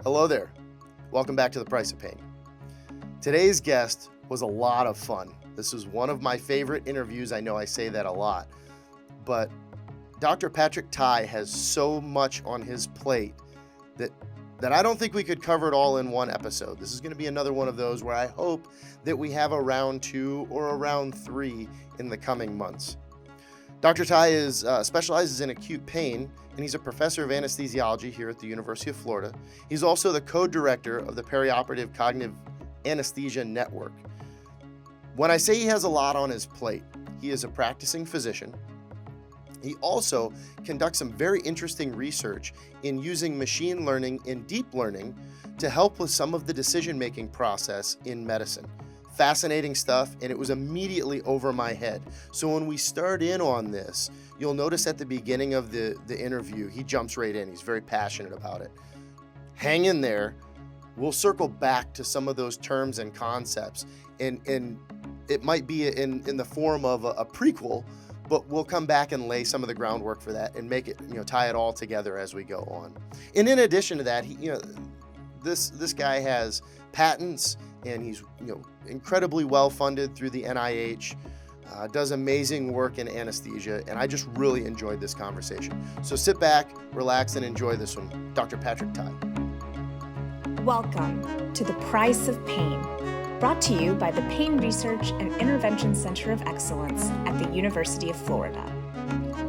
Hello there. Welcome back to The Price of Pain. Today's guest was a lot of fun. This was one of my favorite interviews. I know I say that a lot, but Dr. Patrick Tighe has so much on his plate that I don't think we could cover it all in one episode. This is going to be another one of those where I hope that we have a round 2 or a round 3 in the coming months. Dr. Tighe specializes in acute pain, and he's a professor of anesthesiology here at the University of Florida. He's also the co-director of the Perioperative Cognitive Anesthesia Network. When I say he has a lot on his plate, he is a practicing physician. He also conducts some very interesting research in using machine learning and deep learning to help with some of the decision-making process in medicine. Fascinating stuff, and it was immediately over my head. So when we start in on this, you'll notice at the beginning of the interview, he jumps right in. He's very passionate about it. Hang in there. We'll circle back to some of those terms and concepts, and it might be in the form of a prequel, but we'll come back and lay some of the groundwork for that and make it, tie it all together as we go on. And in addition to that, this guy has patents, and he's incredibly well funded through the NIH, does amazing work in anesthesia, and I just really enjoyed this conversation. So sit back, relax, and enjoy this one. Dr. Patrick Tighe. Welcome to The Price of Pain, brought to you by the Pain Research and Intervention Center of Excellence at the University of Florida.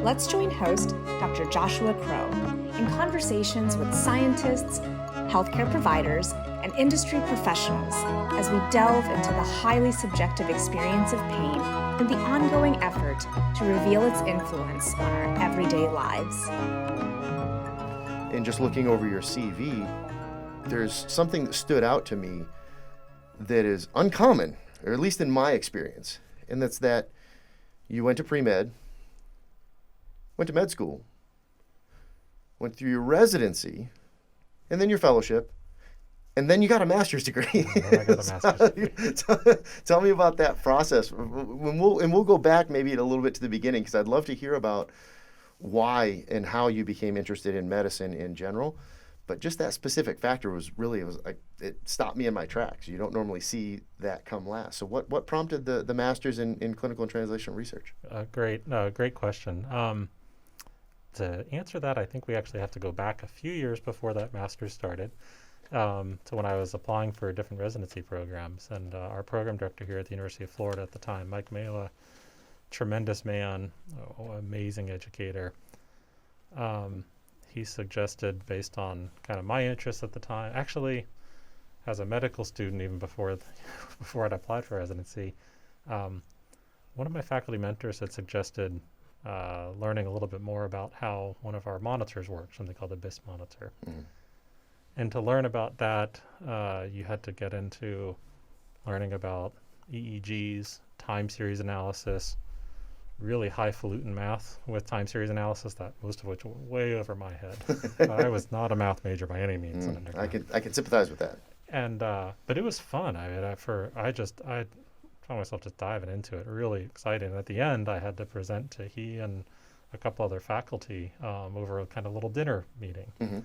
Let's join host Dr. Joshua Crow in conversations with scientists, healthcare providers, and industry professionals as we delve into the highly subjective experience of pain and the ongoing effort to reveal its influence on our everyday lives. And just looking over your CV, there's something that stood out to me that is uncommon, or at least in my experience, and that's that you went to pre-med, went to med school, went through your residency, and then your fellowship, and then you got a master's degree. I got a master's degree. Tell me about that process. We'll go back maybe a little bit to the beginning, because I'd love to hear about why and how you became interested in medicine in general. But just that specific factor it stopped me in my tracks. You don't normally see that come last. So what prompted the master's in clinical and translational research? Great question. To answer that, I think we actually have to go back a few years before that master's started, to when I was applying for different residency programs. And our program director here at the University of Florida at the time, Mike Mela, tremendous man, amazing educator. He suggested, based on kind of my interests at the time, actually, as a medical student, even before I'd applied for residency, one of my faculty mentors had suggested learning a little bit more about how one of our monitors works, something called the BIS monitor. Mm. And to learn about that, you had to get into learning about EEGs, time series analysis, really highfalutin math with time series analysis, that most of which were way over my head. I was not a math major by any means. I can sympathize with that. And but it was fun. I mean, I found myself just diving into it, really exciting. And at the end, I had to present to he and a couple other faculty over a kind of little dinner meeting. Mm-hmm.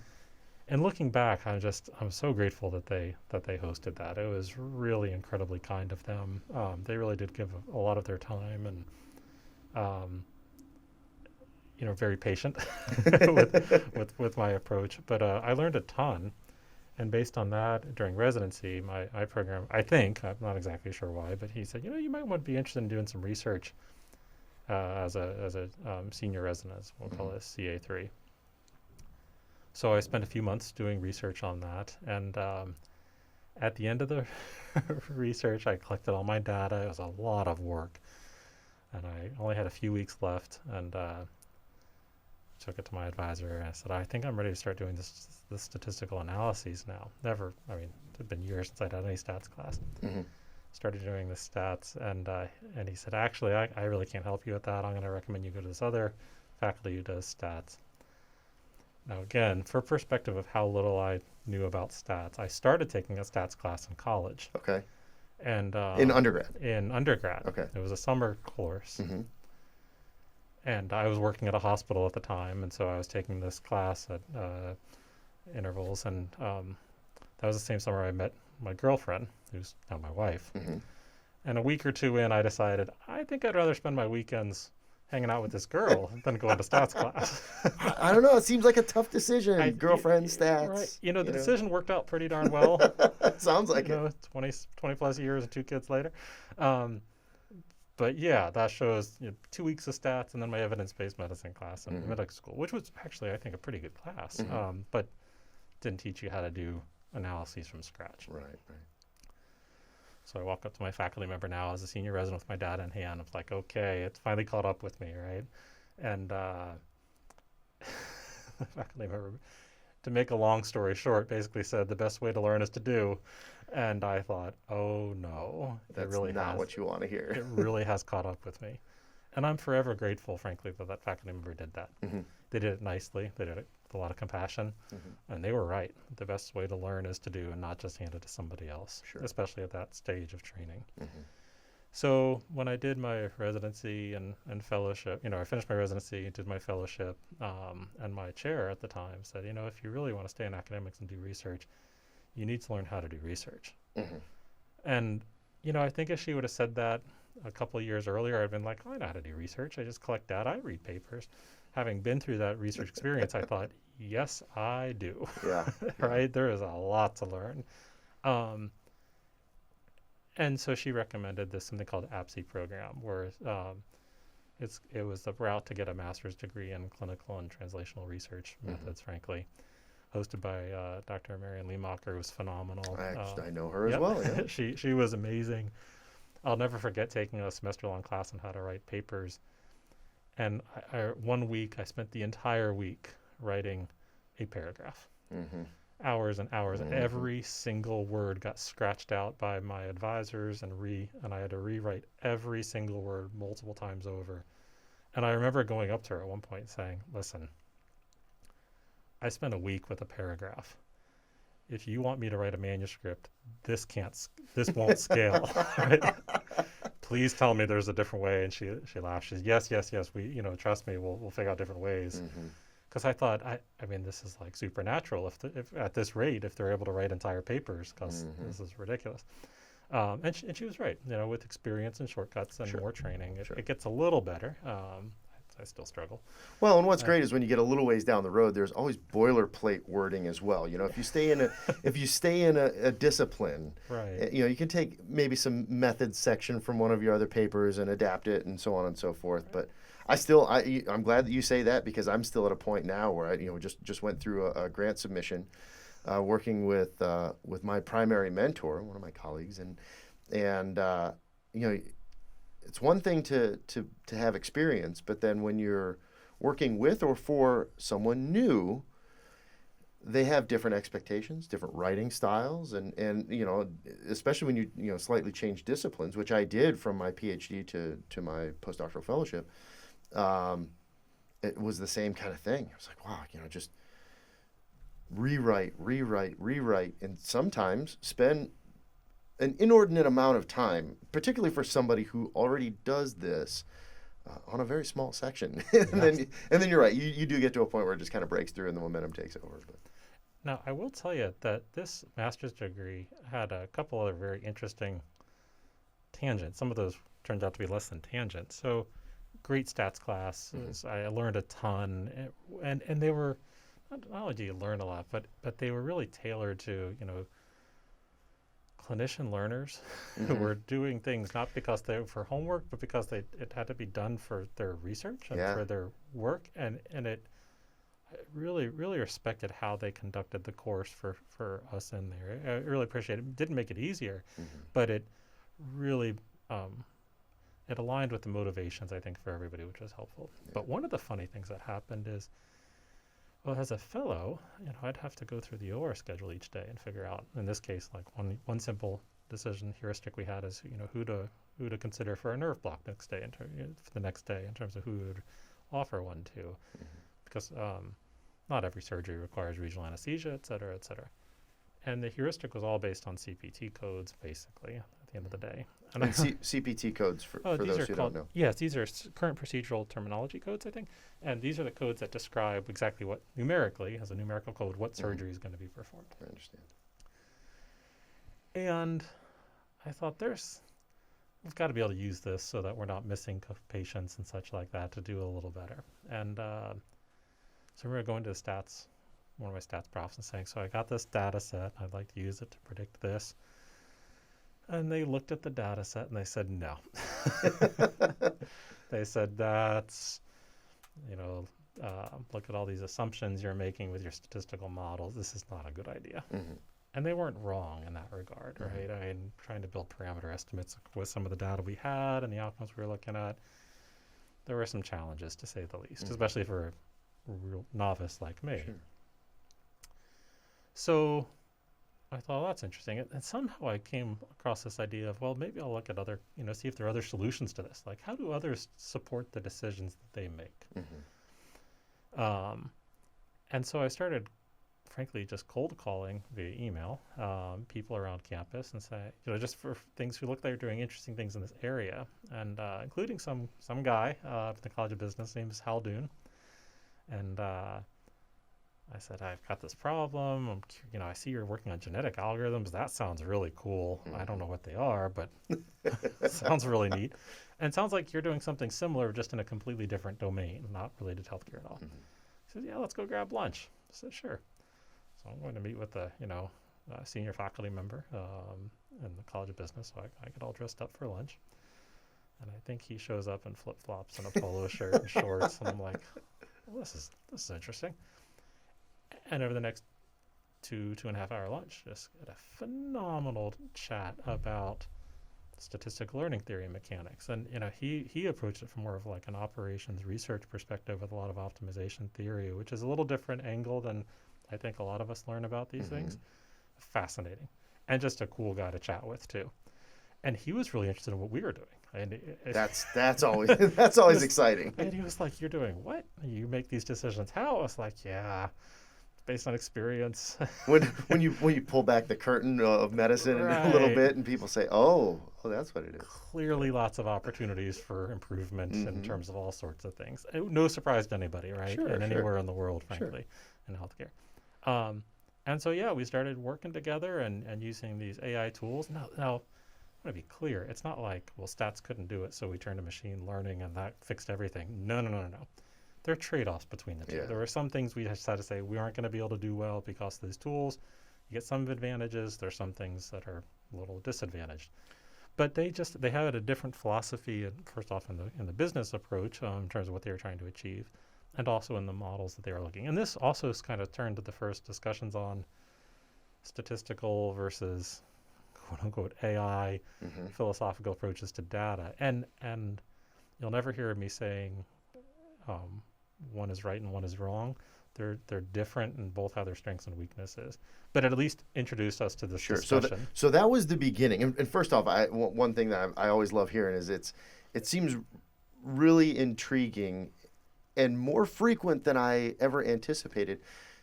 And looking back, I'm so grateful that they hosted that. It was really incredibly kind of them. They really did give a lot of their time, and very patient with my approach. But I learned a ton. And based on that, during residency, my program, I think, I'm not exactly sure why, but he said, you might want to be interested in doing some research as a senior resident. We'll call it CA3. So I spent a few months doing research on that. And at the end of the research, I collected all my data. It was a lot of work. And I only had a few weeks left, and took it to my advisor, and I said, I think I'm ready to start doing this statistical analyses now. It had been years since I'd had any stats class. Mm-hmm. Started doing the stats, and he said, actually, I really can't help you with that. I'm going to recommend you go to this other faculty who does stats. Now, again, for perspective of how little I knew about stats, I started taking a stats class in college. Okay. And in undergrad? In undergrad. Okay. It was a summer course. Mm-hmm. And I was working at a hospital at the time, and so I was taking this class at intervals. And that was the same summer I met my girlfriend, who's now my wife. Mm-hmm. And a week or two in, I decided, I think I'd rather spend my weekends hanging out with this girl than going to stats class. I don't know. It seems like a tough decision. Girlfriend, stats. Right. The decision worked out pretty darn well. Sounds like it. 20 plus years and 2 kids later. But yeah, that shows 2 weeks of stats and then my evidence-based medicine class in medical school, which was actually, I think, a pretty good class, but didn't teach you how to do analyses from scratch. Right. So I walk up to my faculty member now as a senior resident with my data in hand. I'm like, okay, it's finally caught up with me, right? And the faculty member, to make a long story short, basically said the best way to learn is to do. And I thought, oh no, that's really not what you want to hear. It really has caught up with me. And I'm forever grateful, frankly, that faculty member did that. Mm-hmm. They did it nicely. They did it with a lot of compassion. And they were right. The best way to learn is to do and not just hand it to somebody else, especially at that stage of training. So when I did my residency and fellowship, I finished my residency, did my fellowship, and my chair at the time said, if you really want to stay in academics and do research, you need to learn how to do research. And, I think if she would have said that a couple of years earlier, I'd been like, I know how to do research. I just collect data. I read papers. Having been through that research experience, I thought, yes, I do. Yeah. Right? There is a lot to learn. And so she recommended this something called APSI program, where it was the route to get a master's degree in clinical and translational research methods, frankly, hosted by Dr. Marianne Liemacher, who was phenomenal. I know her as well. Yeah. She was amazing. I'll never forget taking a semester-long class on how to write papers. And one week, I spent the entire week writing a paragraph. Hours and hours. Every single word got scratched out by my advisors, and I had to rewrite every single word multiple times over. And I remember going up to her at one point saying, listen, I spent a week with a paragraph. If you want me to write a manuscript, this won't scale. Right? Please tell me there's a different way. And she laughed. She said, yes. We, trust me, we'll figure out different ways. Because I thought, I mean, this is like supernatural. If at this rate, if they're able to write entire papers, because this is ridiculous. And she was right. With experience and shortcuts and more training, it gets a little better. I still struggle. Well, and what's great is when you get a little ways down the road, there's always boilerplate wording as well. If you stay in a discipline, right? You can take maybe some methods section from one of your other papers and adapt it, and so on and so forth. But I'm glad that you say that, because I'm still at a point now where I just went through a grant submission, working with my primary mentor, one of my colleagues, and it's one thing to have experience, but then when you're working with or for someone new, they have different expectations, different writing styles, and especially when you slightly change disciplines, which I did from my PhD to my postdoctoral fellowship. It was the same kind of thing. I was like, wow, just rewrite, and sometimes spend an inordinate amount of time, particularly for somebody who already does this on a very small section. and then you're right. You do get to a point where it just kind of breaks through and the momentum takes over. But now, I will tell you that this master's degree had a couple other very interesting tangents. Some of those turned out to be less than tangents. So great stats classes. I learned a ton. And they were, not only do you learn a lot, but they were really tailored to, clinician learners who were doing things not because they were for homework, but because it had to be done for their research and for their work. And I really respected how they conducted the course for us in there. I really appreciate it. It didn't make it easier, but it really it aligned with the motivations, I think, for everybody, which was helpful. But one of the funny things that happened is, well, as a fellow, I'd have to go through the OR schedule each day and figure out, in this case, like one simple decision heuristic we had is, who to consider for a nerve block next day, for the next day, in terms of who would offer one to, because not every surgery requires regional anesthesia, et cetera, et cetera. And the heuristic was all based on CPT codes, basically, at the end of the day. And CPT codes, for those who don't know. Yes, these are current procedural terminology codes, I think. And these are the codes that describe exactly what, numerically, as a numerical code, what surgery is going to be performed. I understand. And I thought we've got to be able to use this so that we're not missing patients and such like that to do a little better. And so we're going to the stats, one of my stats profs, and saying, so I got this data set. I'd like to use it to predict this. And they looked at the data set and they said, no. They said, that's, look at all these assumptions you're making with your statistical models. This is not a good idea. Mm-hmm. And they weren't wrong in that regard, right? I mean, trying to build parameter estimates with some of the data we had and the outcomes we were looking at, there were some challenges, to say the least, especially for a real novice like me. Sure. So I thought, well, that's interesting. And somehow I came across this idea of, well, maybe I'll look at other, see if there are other solutions to this. Like, how do others support the decisions that they make? Mm-hmm. And so I started, frankly, just cold calling via email people around campus and say, just for things who look like they're doing interesting things in this area, and including some guy at the College of Business, his name is Donn. And I said, I've got this problem. I see you're working on genetic algorithms. That sounds really cool. Mm-hmm. I don't know what they are, but it sounds really neat. And it sounds like you're doing something similar, just in a completely different domain, not related to healthcare at all. Mm-hmm. He said, yeah, let's go grab lunch. I said, sure. So I'm going to meet with a senior faculty member in the College of Business. So I get all dressed up for lunch. And I think he shows up in flip-flops and a polo shirt and shorts. And I'm like, well, this is interesting. And over the next 2.5 hour lunch, just had a phenomenal chat about statistical learning theory and mechanics. And he approached it from more of like an operations research perspective with a lot of optimization theory, which is a little different angle than I think a lot of us learn about these things. Fascinating. And just a cool guy to chat with too. And he was really interested in what we were doing. And that's always exciting. And he was like, you're doing what? You make these decisions how? I was like, yeah, based on experience. when you pull back the curtain of medicine a little bit and people say, oh, that's what it is. Clearly lots of opportunities for improvement in terms of all sorts of things. No surprise to anybody, right? Sure, and anywhere in the world, frankly, in healthcare. And so, yeah, we started working together and using these AI tools. Now, I want to be clear. It's not like, well, stats couldn't do it, so we turned to machine learning and that fixed everything. No. There are trade-offs between the two. Yeah. There are some things we just had to say we aren't going to be able to do well because of these tools. You get some advantages. There's some things that are a little disadvantaged. But they had a different philosophy, first off in the business approach in terms of what they were trying to achieve, and also in the models that they were looking. And this also kind of turned to the first discussions on statistical versus quote-unquote AI philosophical approaches to data. And you'll never hear me saying one is right and one is wrong. They're different and both have their strengths and weaknesses. But it at least introduced us to this discussion. So that was the beginning. And first off, one thing that I always love hearing is it seems really intriguing and more frequent than I ever anticipated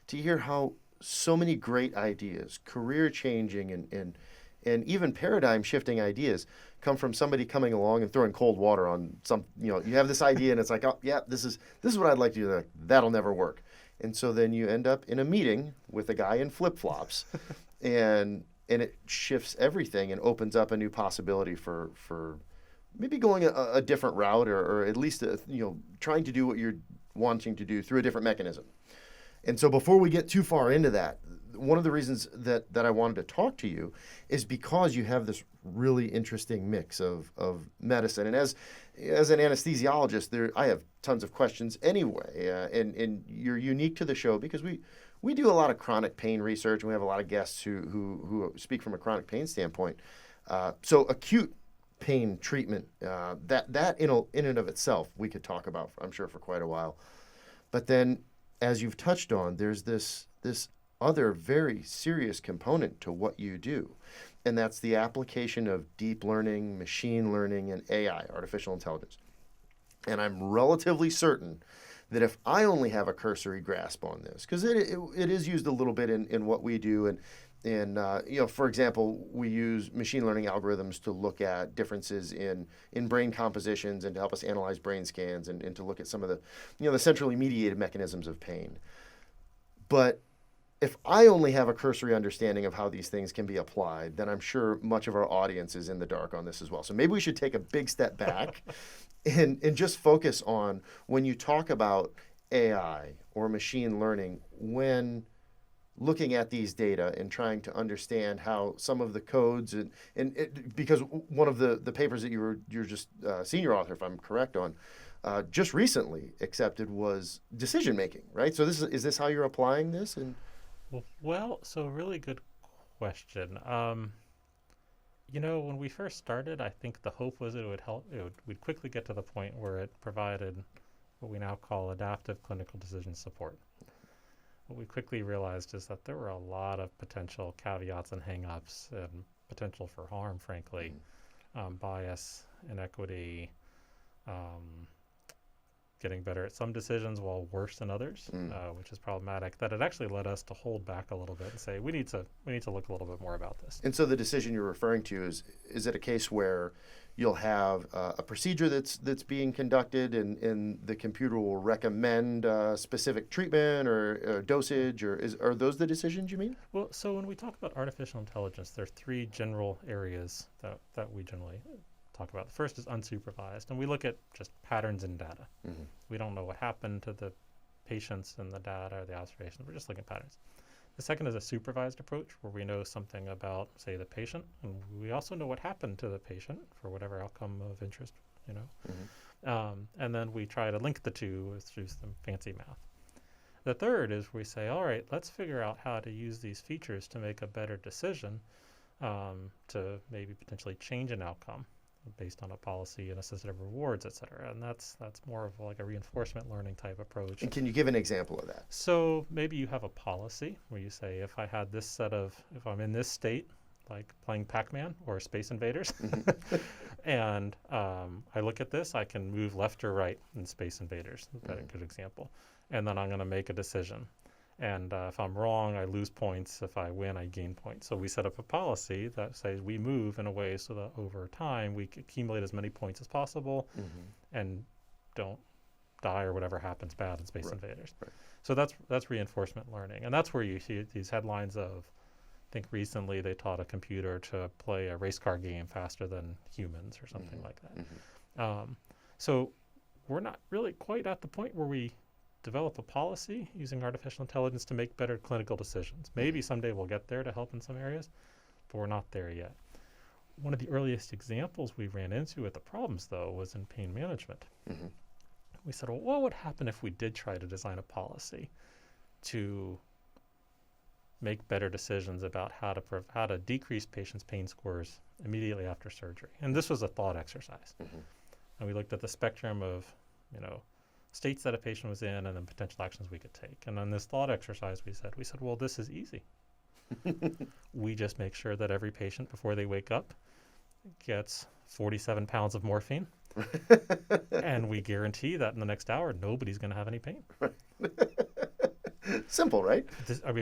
to hear how so many great ideas, career-changing and even paradigm-shifting ideas come from somebody coming along and throwing cold water on some, you have this idea and it's like, oh, yeah, this is what I'd like to do. Like, that'll never work. And so then you end up in a meeting with a guy in flip-flops and it shifts everything and opens up a new possibility for maybe going a different route or at least, trying to do what you're wanting to do through a different mechanism. And so before we get too far into that, one of the reasons that I wanted to talk to you is because you have this really interesting mix of medicine. And as an anesthesiologist, I have tons of questions anyway. And you're unique to the show because we do a lot of chronic pain research and we have a lot of guests who speak from a chronic pain standpoint. So acute pain treatment, that in and of itself, we could talk about, I'm sure, for quite a while. But then, as you've touched on, there's this other very serious component to what you do, and that's the application of deep learning, machine learning, and AI, artificial intelligence. And I'm relatively certain that if I only have a cursory grasp on this, because it is used a little bit in what we do, and for example, we use machine learning algorithms to look at differences in brain compositions and to help us analyze brain scans and to look at some of the, the centrally mediated mechanisms of pain. But if I only have a cursory understanding of how these things can be applied, then I'm sure much of our audience is in the dark on this as well. So maybe we should take a big step back and just focus on when you talk about AI or machine learning, when looking at these data and trying to understand how some of the codes because one of the papers that you're just senior author, if I'm correct on, just recently accepted was decision making, right? So is this how you're applying this? And well, so really good question. When we first started, I think the hope was it would help. We'd quickly get to the point where it provided what we now call adaptive clinical decision support. What we quickly realized is that there were a lot of potential caveats and hang-ups and potential for harm, frankly, bias, inequity, getting better at some decisions while worse than others, which is problematic, that it actually led us to hold back a little bit and say, we need to look a little bit more about this. And so the decision you're referring to is it a case where you'll have a procedure that's being conducted and the computer will recommend specific treatment or dosage, or are those the decisions you mean? Well, so when we talk about artificial intelligence, there are three general areas that we generally talk about. The first is unsupervised, and we look at just patterns in data. Mm-hmm. We don't know what happened to the patients and the data or the observations. We're just looking at patterns. The second is a supervised approach, where we know something about, say, the patient, and we also know what happened to the patient for whatever outcome of interest, Mm-hmm. And then we try to link the two through some fancy math. The third is we say, all right, let's figure out how to use these features to make a better decision, to maybe potentially change an outcome based on a policy and assistive rewards, et cetera. And that's more of like a reinforcement learning type approach. And can you give an example of that? So maybe you have a policy where you say, if I'm in this state, like playing Pac-Man or Space Invaders, and I look at this, I can move left or right in Space Invaders. That's a good example. And then I'm going to make a decision. And if I'm wrong, I lose points. If I win, I gain points. So we set up a policy that says we move in a way so that over time we accumulate as many points as possible, and don't die or whatever happens bad in Space Invaders. Right. So that's reinforcement learning. And that's where you see these headlines of, I think recently they taught a computer to play a race car game faster than humans or something like that. So we're not really quite at the point where we develop a policy using artificial intelligence to make better clinical decisions. Maybe someday we'll get there to help in some areas, but we're not there yet. One of the earliest examples we ran into with the problems, though, was in pain management. We said, well, what would happen if we did try to design a policy to make better decisions about how to decrease patients' pain scores immediately after surgery? And this was a thought exercise. And we looked at the spectrum of, states that a patient was in and then potential actions we could take. And on this thought exercise, we said, well, this is easy. We just make sure that every patient before they wake up gets 47 pounds of morphine. And we guarantee that in the next hour, nobody's going to have any pain. Simple, right?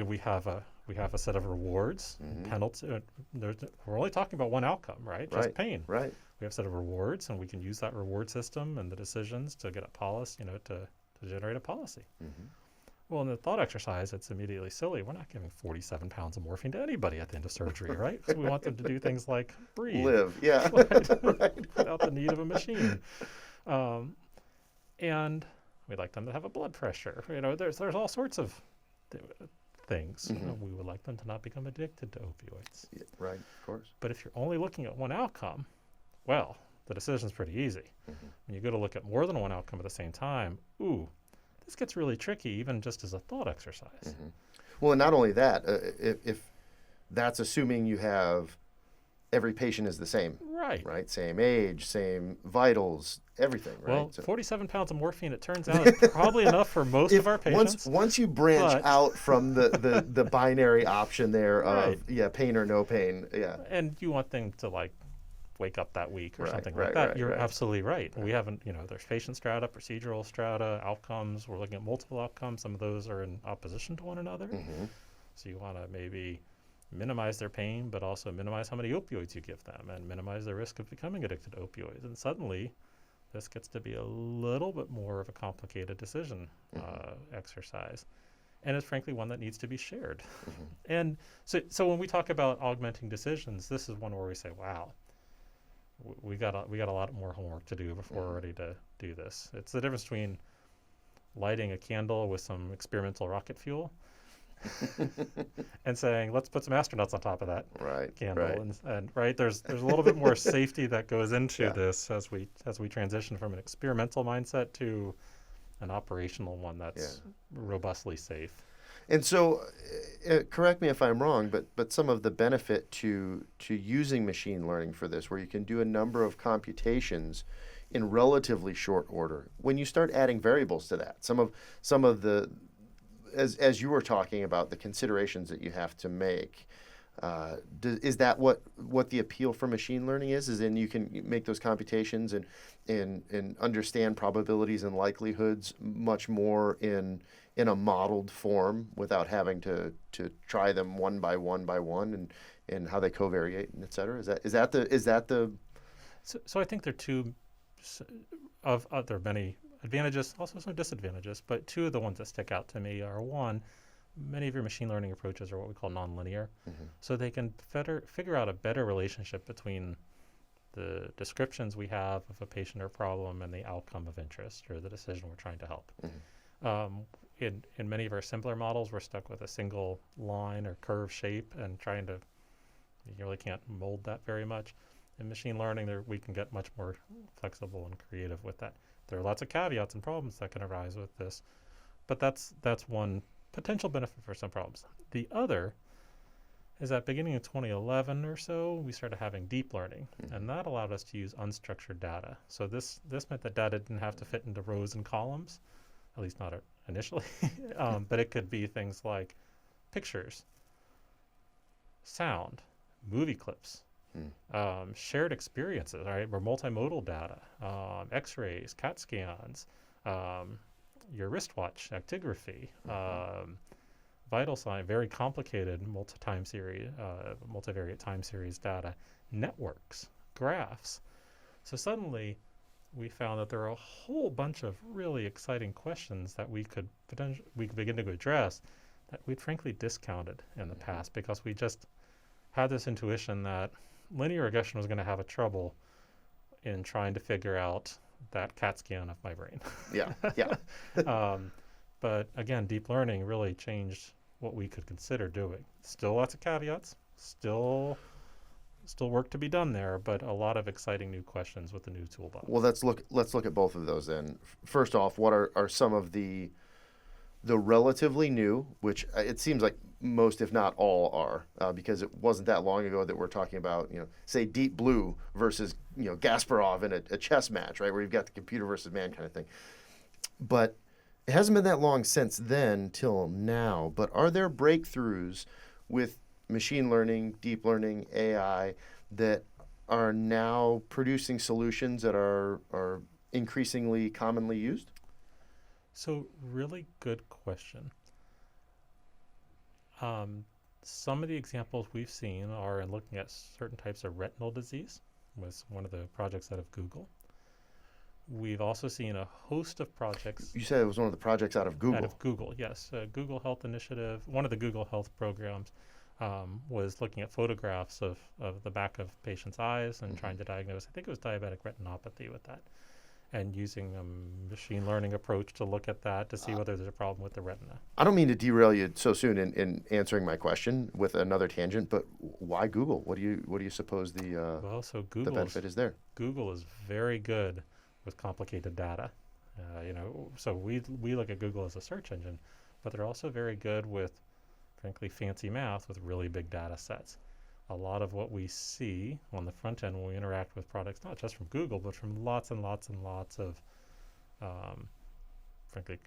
We have a set of rewards, penalties. We're only talking about one outcome, right? Just pain. Right. We have a set of rewards, and we can use that reward system and the decisions to get a policy, to generate a policy. Well, in the thought exercise, it's immediately silly. We're not giving 47 pounds of morphine to anybody at the end of surgery, right? Because we want them to do things like breathe. Live, yeah. Without the need of a machine. And we'd like them to have a blood pressure. There's all sorts of things. We would like them to not become addicted to opioids. Yeah, right, of course. But if you're only looking at one outcome, well, the decision's pretty easy. When you go to look at more than one outcome at the same time, this gets really tricky, even just as a thought exercise. Well, and not only that, if that's assuming you have every patient is the same. Right. Same age, same vitals, everything, right? Well, 47 pounds of morphine, it turns out, is probably enough for most of our patients. Once you branch out from the binary option there of, pain or no pain, And you want them to, wake up that week or something like that. You're absolutely right. We haven't, there's patient strata, procedural strata, outcomes. We're looking at multiple outcomes. Some of those are in opposition to one another. So you want to maybe minimize their pain, but also minimize how many opioids you give them and minimize the risk of becoming addicted to opioids. And suddenly, this gets to be a little bit more of a complicated decision exercise. and it's frankly one that needs to be shared. And so when we talk about augmenting decisions, this is one where we say, wow, we got a lot more homework to do before we're ready to do this. It's the difference between lighting a candle with some experimental rocket fuel and saying, let's put some astronauts on top of that candle. And right, there's a little bit more safety that goes into this as we transition from an experimental mindset to an operational one that's robustly safe. And so, correct me if I'm wrong, but some of the benefit to using machine learning for this, where you can do a number of computations in relatively short order, when you start adding variables to that, some of the, as you were talking about, the considerations that you have to make, is that what the appeal for machine learning is? Is in you can make those computations and understand probabilities and likelihoods much more in a modeled form without having to try them one by one and how they covariate and et cetera? Is that the So I think there are two there are many advantages, also some disadvantages, but two of the ones that stick out to me are, one, many of your machine learning approaches are what we call nonlinear. So they can figure out a better relationship between the descriptions we have of a patient or problem and the outcome of interest or the decision we're trying to help. In many of our simpler models, we're stuck with a single line or curve shape and you really can't mold that very much. In machine learning, we can get much more flexible and creative with that. There are lots of caveats and problems that can arise with this, but that's one potential benefit for some problems. The other is that beginning in 2011 or so, we started having deep learning, and that allowed us to use unstructured data. So this meant that data didn't have to fit into rows and columns, at least not initially, but it could be things like pictures, sound, movie clips, shared experiences, right? Or multimodal data, x-rays, CAT scans, your wristwatch actigraphy, vital sign, very complicated multivariate time series data, networks, graphs. So suddenly we found that there are a whole bunch of really exciting questions that we could begin to address that we'd frankly discounted in the past because we just had this intuition that linear regression was going to have a trouble in trying to figure out that CAT scan of my brain. But again, deep learning really changed what we could consider doing. Still lots of caveats, still work to be done there, but a lot of exciting new questions with the new toolbox. Well, let's look at both of those then. First off, what are some of the relatively new, which it seems like most, if not all, are, because it wasn't that long ago that we're talking about, say Deep Blue versus, Gasparov in a chess match, right, where you've got the computer versus man kind of thing. But it hasn't been that long since then till now. But are there breakthroughs with machine learning, deep learning, AI that are now producing solutions that are increasingly commonly used? So really good question. Some of the examples we've seen are in looking at certain types of retinal disease, was one of the projects out of Google. We've also seen a host of projects. You said it was one of the projects out of Google. Out of Google, yes. Google Health Initiative, one of the Google Health programs was looking at photographs of the back of patients' eyes and trying to diagnose, I think it was diabetic retinopathy with that, and using a machine learning approach to look at that to see whether there's a problem with the retina. I don't mean to derail you so soon in answering my question with another tangent, but why Google? What do you suppose the benefit is there? Google is very good with complicated data. So we look at Google as a search engine, but they're also very good with, frankly, fancy math with really big data sets. A lot of what we see on the front end when we interact with products, not just from Google, but from lots and lots and lots of, frankly,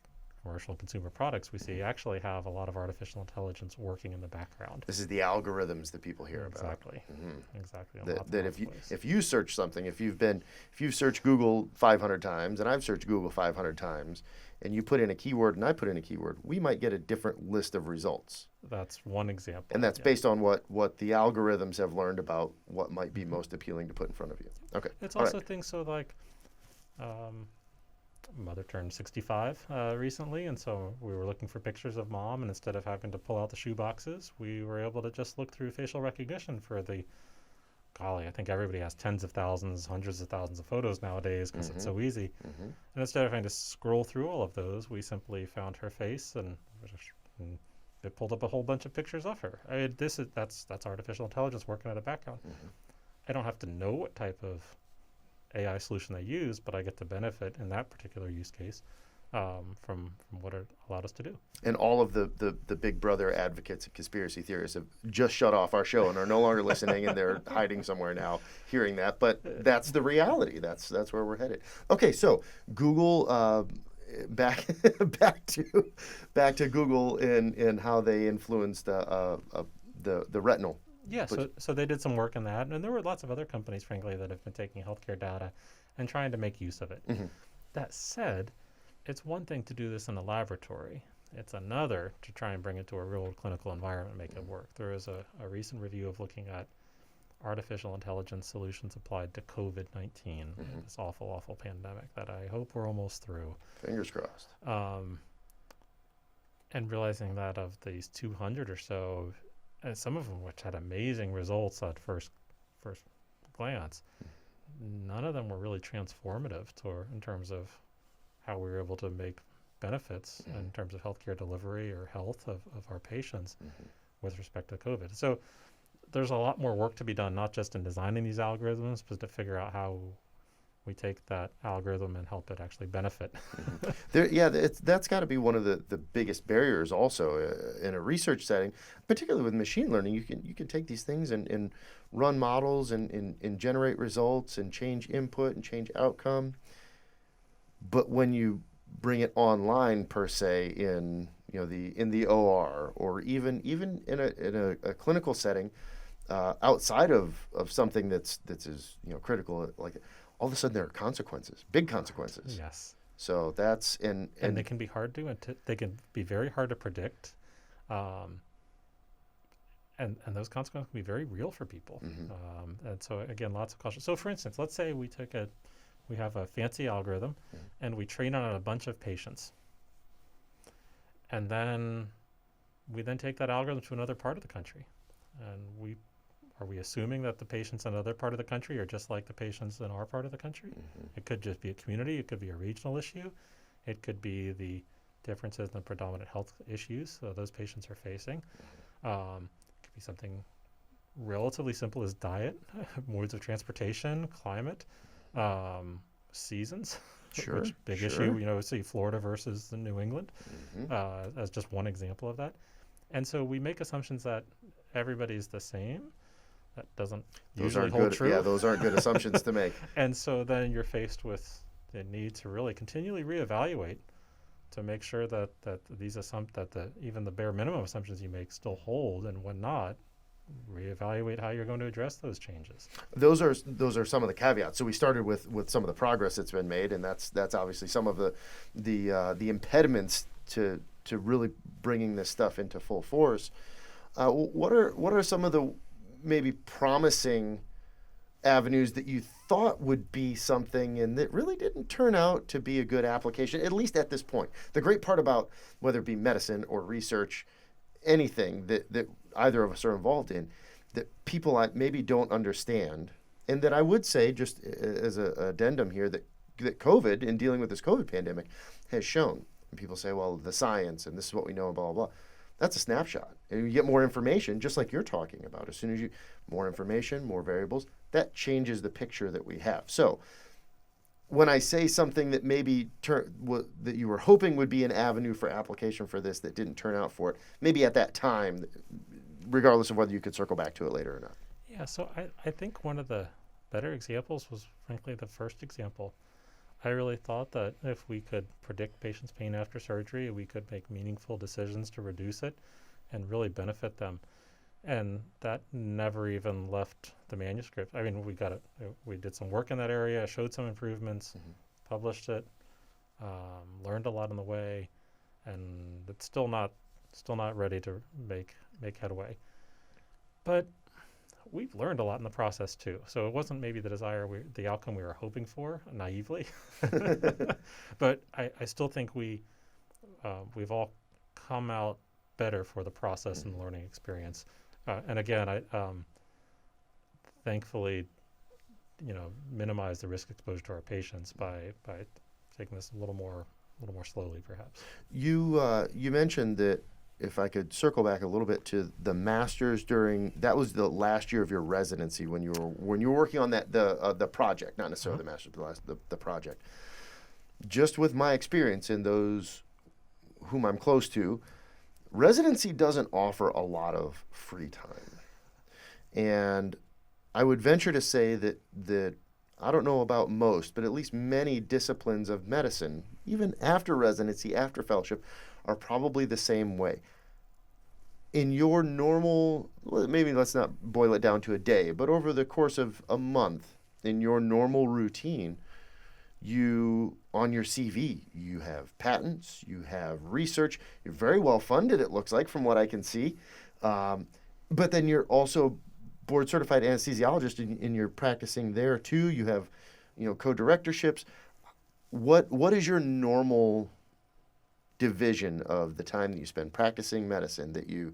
commercial and consumer products we see actually have a lot of artificial intelligence working in the background. This is the algorithms that people hear about. Exactly. That if you search something, if you've searched Google 500 times and I've searched Google 500 times, and you put in a keyword and I put in a keyword, we might get a different list of results. That's one example. And that's based on what the algorithms have learned about what might be most appealing to put in front of you. Okay. It's also things so like mother turned 65 recently, and so we were looking for pictures of mom, and instead of having to pull out the shoe boxes, we were able to just look through facial recognition for the, golly, I think everybody has tens of thousands, hundreds of thousands of photos nowadays because it's so easy. And instead of having to scroll through all of those, we simply found her face, and it pulled up a whole bunch of pictures of her. I mean, that's artificial intelligence working at a background. I don't have to know what type of AI solution they use, but I get the benefit in that particular use case from what it allowed us to do. And all of the big brother advocates and conspiracy theorists have just shut off our show and are no longer listening, and they're hiding somewhere now hearing that. But that's the reality. That's where we're headed. Okay, so Google, back to Google and how they influenced the retinal. Yeah, so they did some work in that, and there were lots of other companies, frankly, that have been taking healthcare data and trying to make use of it. That said, it's one thing to do this in a laboratory. It's another to try and bring it to a real clinical environment and make it work. There is a recent review of looking at artificial intelligence solutions applied to COVID-19, this awful, awful pandemic that I hope we're almost through. Fingers crossed. And realizing that of these 200 or so, and some of them which had amazing results at first glance, none of them were really transformative in terms of how we were able to make benefits in terms of healthcare delivery or health of our patients with respect to COVID. So there's a lot more work to be done, not just in designing these algorithms, but to figure out how we take that algorithm and help it actually benefit. That's got to be one of the biggest barriers also in a research setting, particularly with machine learning. You can take these things and run models and generate results and change input and change outcome. But when you bring it online per se in the OR or even in a clinical setting outside of something that's as critical, like all of a sudden there are consequences, big consequences. Yes. So that's and they can be they can be very hard to predict, and those consequences can be very real for people. And so again, lots of caution. So for instance, let's say we have a fancy algorithm and we train on a bunch of patients, and then we take that algorithm to another part of the country, and are we assuming that the patients in another part of the country are just like the patients in our part of the country? It could just be a community. It could be a regional issue. It could be the differences in the predominant health issues those patients are facing. It could be something relatively simple as diet, modes of transportation, climate, seasons. Sure. Which big issue, see Florida versus the New England as just one example of that. And so we make assumptions that everybody's the same. That doesn't usually hold true. Yeah, those aren't good assumptions to make. And so then you're faced with the need to really continually reevaluate to make sure that even the bare minimum assumptions you make still hold, and when not, reevaluate how you're going to address those changes. Those are some of the caveats. So we started with some of the progress that's been made, and that's obviously some of the impediments to really bringing this stuff into full force. What are some of the maybe promising avenues that you thought would be something and that really didn't turn out to be a good application, at least at this point? The great part about whether it be medicine or research, anything that either of us are involved in, that people maybe don't understand, and that I would say, just as an addendum here, that COVID, in dealing with this COVID pandemic, has shown. And people say, well, the science, and this is what we know, blah, blah, blah. That's a snapshot. And you get more information, just like you're talking about. As soon as more information, more variables, that changes the picture that we have. So when I say something that maybe that you were hoping would be an avenue for application for this that didn't turn out for it, maybe at that time, regardless of whether you could circle back to it later or not. Yeah, so I think one of the better examples was, frankly, the first example. I really thought that if we could predict patients' pain after surgery, we could make meaningful decisions to reduce it and really benefit them. And that never even left the manuscript. I mean, we did some work in that area, showed some improvements, published it, learned a lot on the way, and it's still not ready to make headway. But we've learned a lot in the process too. So it wasn't maybe the outcome we were hoping for naively, but I still think we've all come out better for the process and learning experience. And again, I thankfully, minimize the risk exposure to our patients by taking this a little more slowly, perhaps. You mentioned that, if I could circle back a little bit to the master's that was the last year of your residency when you were working on the project, not necessarily the master's, but the project. Just with my experience in those whom I'm close to, residency doesn't offer a lot of free time. And I would venture to say that I don't know about most, but at least many disciplines of medicine, even after residency, after fellowship, are probably the same way. In your normal, maybe let's not boil it down to a day, but over the course of a month, in your normal routine, on your CV, you have patents, you have research, you're very well funded, it looks like, from what I can see. But then you're also board certified anesthesiologist and you're practicing there too. You have, co-directorships. What is your normal division of the time that you spend practicing medicine that you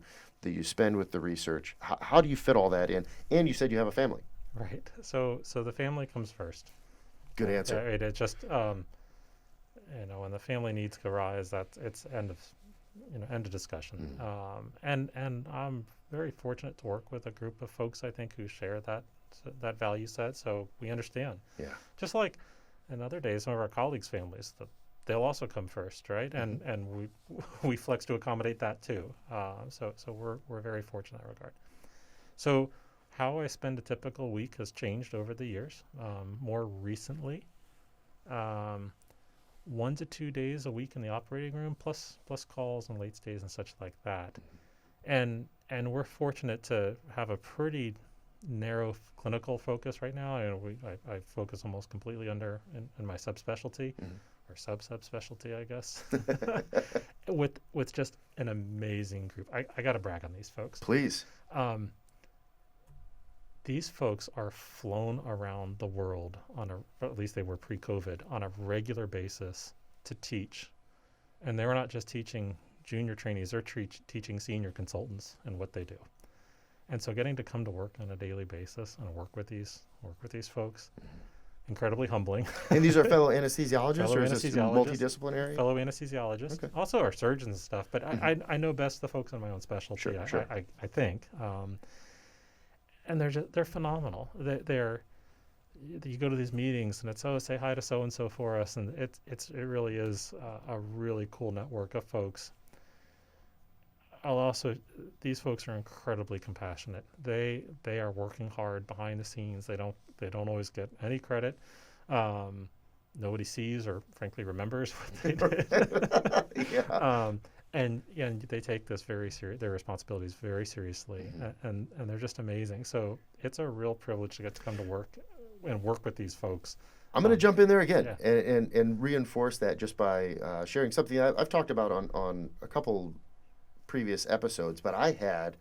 spend with the research? How do you fit all that in? And you said you have a family. Right. So the family comes first. Good answer. It just when the family needs arise, it's end of discussion. And I'm very fortunate to work with a group of folks, I think, who share that value set. So we understand. Yeah. Just like in other days, some of our colleagues' families, they'll also come first, right? Mm-hmm. And we flex to accommodate that too. So we're very fortunate in that regard. So how I spend a typical week has changed over the years. More recently, 1 to 2 days a week in the operating room, plus calls and late stays and such like that. And we're fortunate to have a pretty narrow clinical focus right now. I focus almost completely in my subspecialty, or subspecialty, I guess, with just an amazing group. I got to brag on these folks. Please. These folks are flown around the world at least they were pre-COVID, on a regular basis to teach. And they were not just teaching junior trainees, they're teaching senior consultants and what they do. And so getting to come to work on a daily basis and work with these folks, incredibly humbling. And these are fellow anesthesiologists, or is this multidisciplinary? Fellow anesthesiologists. Okay. Also our surgeons and stuff, but I know best the folks in my own specialty, sure. I think. And they're phenomenal. You go to these meetings and it's, say hi to so and so for us, and it really is a really cool network of folks. These folks are incredibly compassionate. They are working hard behind the scenes. They don't always get any credit. Nobody sees or frankly remembers what they did. Yeah. And they take this their responsibilities very seriously, and they're just amazing. So it's a real privilege to get to come to work and work with these folks. I'm going to jump in there again and reinforce that just by sharing something I've talked about on a couple previous episodes. But I had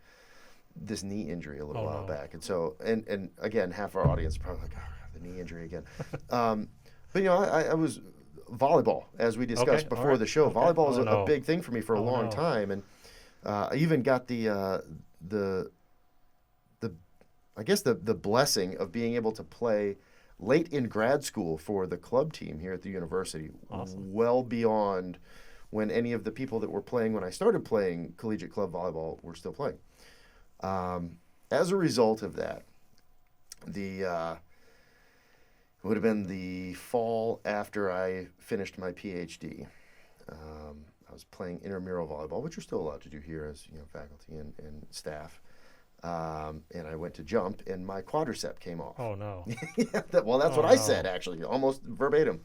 this knee injury a little while back, and so and again, half our audience is probably like, the knee injury again. But I was volleyball, as we discussed before the show. Volleyball is a big thing for me for a long time, and I even got the blessing of being able to play late in grad school for the club team here at the university. Awesome. Well beyond when any of the people that were playing when I started playing collegiate club volleyball were still playing. As a result of that, it would have been the fall after I finished my PhD. I was playing intramural volleyball, which you're still allowed to do here as faculty and staff. And I went to jump, and my quadricep came off. Oh, no. That's what I said, actually, almost verbatim.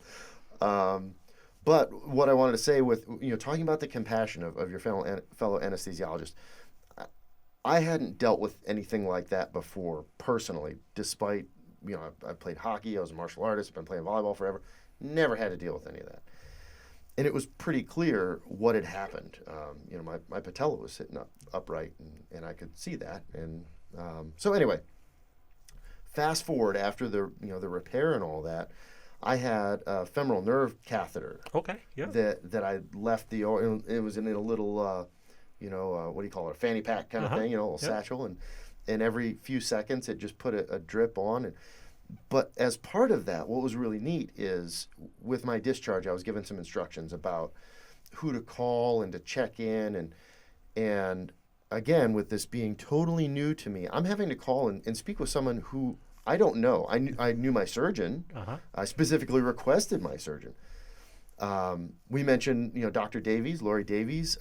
But what I wanted to say with, talking about the compassion of your fellow anesthesiologist, I hadn't dealt with anything like that before personally, despite, I played hockey, I was a martial artist, I've been playing volleyball forever, never had to deal with any of that. And it was pretty clear what had happened. My patella was sitting upright, and I could see that. And so anyway, fast forward after the repair and all that, I had a femoral nerve catheter. Okay. Yeah. That I left it was in a little what do you call it, a fanny pack kind of thing, a little satchel, and every few seconds it just put a drip on. But as part of that, what was really neat is with my discharge, I was given some instructions about who to call and to check in, and again, with this being totally new to me, I'm having to call and speak with someone who I don't know. I knew my surgeon. I specifically requested my surgeon. We mentioned, Dr. Davies, Lori Davies.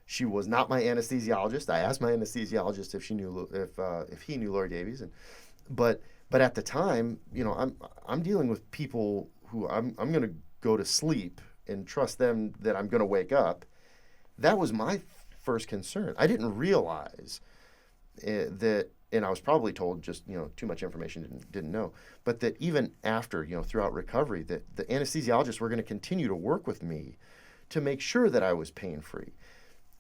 She was not my anesthesiologist. I asked my anesthesiologist if he knew Lori Davies, but at the time, I'm dealing with people who I'm going to go to sleep and trust them that I'm going to wake up. That was my first concern. I didn't realize that. And I was probably told just, too much information, didn't know. But that even after, throughout recovery, that the anesthesiologists were going to continue to work with me to make sure that I was pain-free.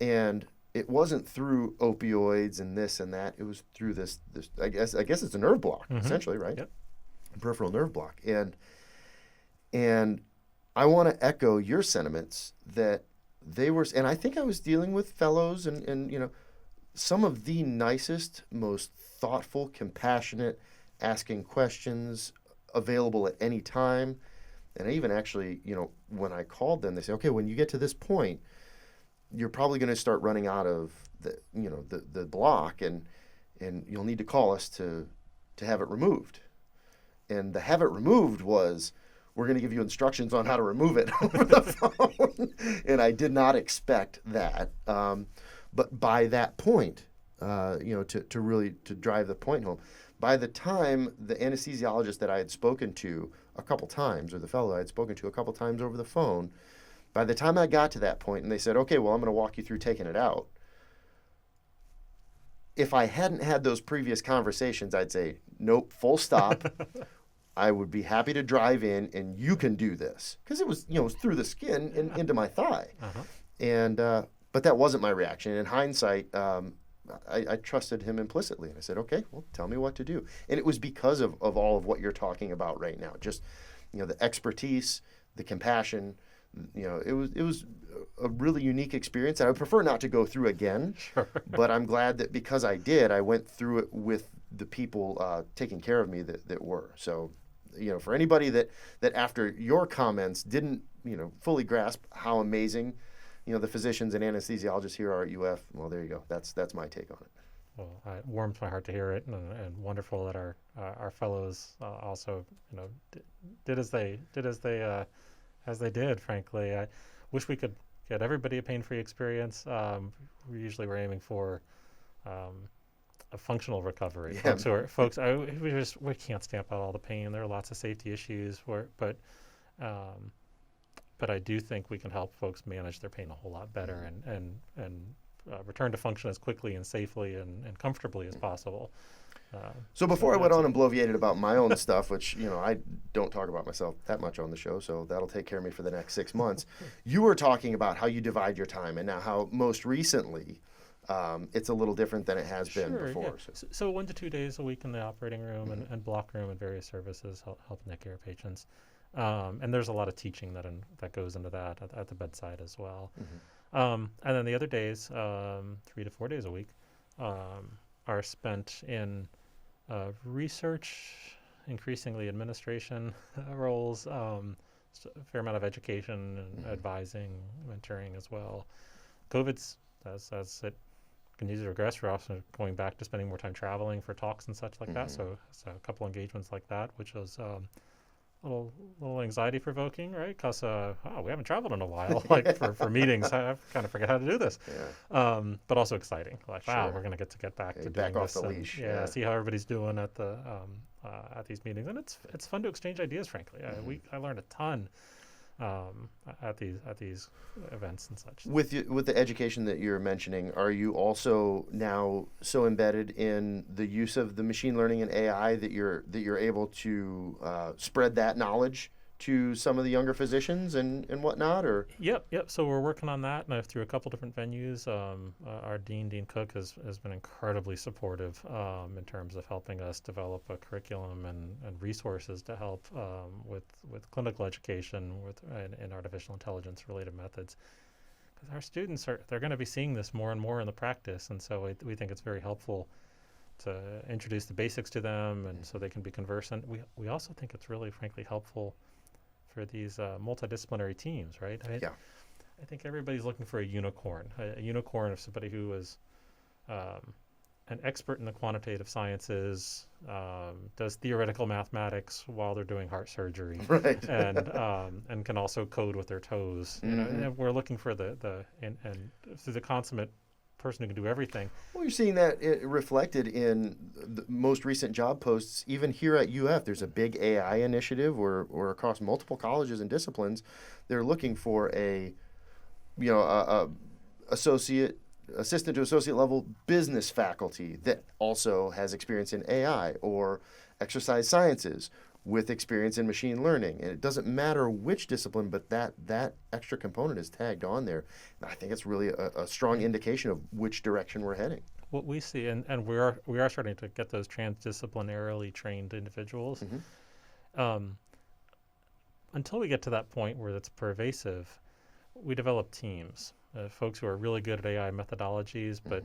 And it wasn't through opioids and this and that. It was through this I guess it's a nerve block, essentially, right? Yep. Peripheral nerve block. And I want to echo your sentiments that they were, and I think I was dealing with fellows and some of the nicest, most thoughtful, compassionate, asking questions, available at any time. And I even actually, when I called them, they say, okay, when you get to this point, you're probably going to start running out of the block, and you'll need to call us to have it removed. And the have it removed was, we're going to give you instructions on how to remove it over the phone. And I did not expect that. But by that point, to really drive the point home, by the time the anesthesiologist that I had spoken to a couple times, or the fellow I had spoken to a couple times over the phone, by the time I got to that point and they said, okay, well, I'm going to walk you through taking it out. If I hadn't had those previous conversations, I'd say, nope, full stop. I would be happy to drive in and you can do this. Because it was through the skin and into my thigh. And, but that wasn't my reaction. In hindsight, I trusted him implicitly. And I said, okay, well, tell me what to do. And it was because of all of what you're talking about right now. Just, the expertise, the compassion. It was a really unique experience. I would prefer not to go through again. Sure. But I'm glad that because I did, I went through it with the people taking care of me that were. So, for anybody that after your comments didn't, fully grasp how amazing the physicians and anesthesiologists here are at UF. Well, there you go. That's my take on it. Well, it warms my heart to hear it, and wonderful that our fellows also did as they did. Frankly, I wish we could get everybody a pain-free experience. We usually were aiming for a functional recovery. Yeah. We can't stamp out all the pain. There are lots of safety issues, but I do think we can help folks manage their pain a whole lot better and return to function as quickly and safely and comfortably as possible. So before I went on and bloviated about my own stuff, which, I don't talk about myself that much on the show, so that'll take care of me for the next 6 months. You were talking about how you divide your time and now how most recently it's a little different than it has been before. Yeah. So 1 to 2 days a week in the operating room and block room and various services helping take care of patients. And there's a lot of teaching that goes into that at the bedside as well. And then the other days, 3 to 4 days a week, are spent in research, increasingly administration roles, a fair amount of education and advising, mentoring as well. COVID's, as it continues to regress, we're also going back to spending more time traveling for talks and such like that. So a couple engagements like that, which was a little anxiety provoking, right? Because we haven't traveled in a while, like for meetings. I kind of forget how to do this. Yeah. But also exciting. Like, wow, Sure. we're going to get back to back doing off this. the leash. Yeah, see how everybody's doing at these meetings, and it's fun to exchange ideas. Frankly, I learned a ton at these events and such. With the education that you're mentioning, are you also now so embedded in the use of the machine learning and AI that you're able to spread that knowledge to some of the younger physicians and whatnot, or? Yep. So we're working on that, and through a couple different venues. Our Dean Cook, has been incredibly supportive in terms of helping us develop a curriculum and resources to help with clinical education and artificial intelligence related methods. Because our students they're going to be seeing this more and more in the practice, and so we think it's very helpful to introduce the basics to them, and so they can be conversant. We also think it's really, frankly, helpful for these multidisciplinary teams, right? I think everybody's looking for a unicorn of somebody who is an expert in the quantitative sciences, does theoretical mathematics while they're doing heart surgery, right? And can also code with their toes. You know, and we're looking for the consummate person who can do everything. Well, you're seeing that reflected in the most recent job posts. Even here at UF, there's a big AI initiative or across multiple colleges and disciplines. They're looking for a assistant to associate level business faculty that also has experience in AI or exercise sciences with experience in machine learning. And it doesn't matter which discipline, but that extra component is tagged on there. And I think it's really a strong indication of which direction we're heading. What we see, and we are starting to get those transdisciplinarily trained individuals. Until we get to that point where it's pervasive, we develop teams. Folks who are really good at AI methodologies, but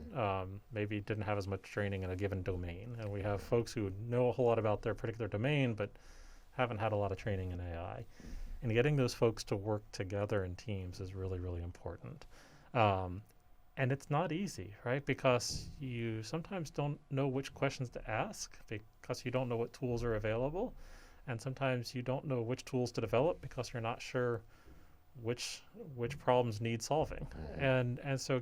maybe didn't have as much training in a given domain. And we have folks who know a whole lot about their particular domain, but haven't had a lot of training in AI. And getting those folks to work together in teams is really, really important. And it's not easy, right? Because you sometimes don't know which questions to ask because you don't know what tools are available. And sometimes you don't know which tools to develop because you're not sure which problems need solving. And so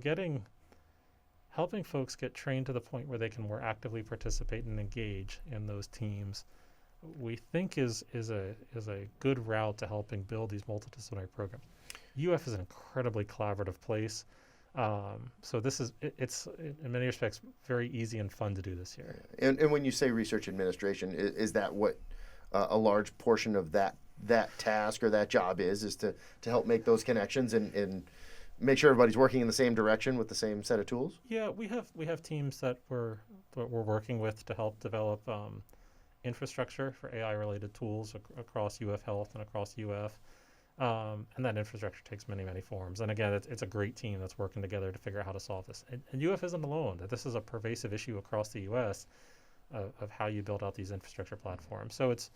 helping folks get trained to the point where they can more actively participate and engage in those teams, we think is a good route to helping build these multidisciplinary programs. UF is an incredibly collaborative place. So it's in many respects very easy and fun to do this here. And when you say research administration, is that what a large portion of that task or that job is to help make those connections and make sure everybody's working in the same direction with the same set of tools? Yeah, we have teams that we're working with to help develop infrastructure for AI-related tools across UF Health and across UF. And that infrastructure takes many, many forms. And again, it's a great team that's working together to figure out how to solve this. And UF isn't alone. This is a pervasive issue across the U.S. Of how you build out these infrastructure platforms. So it's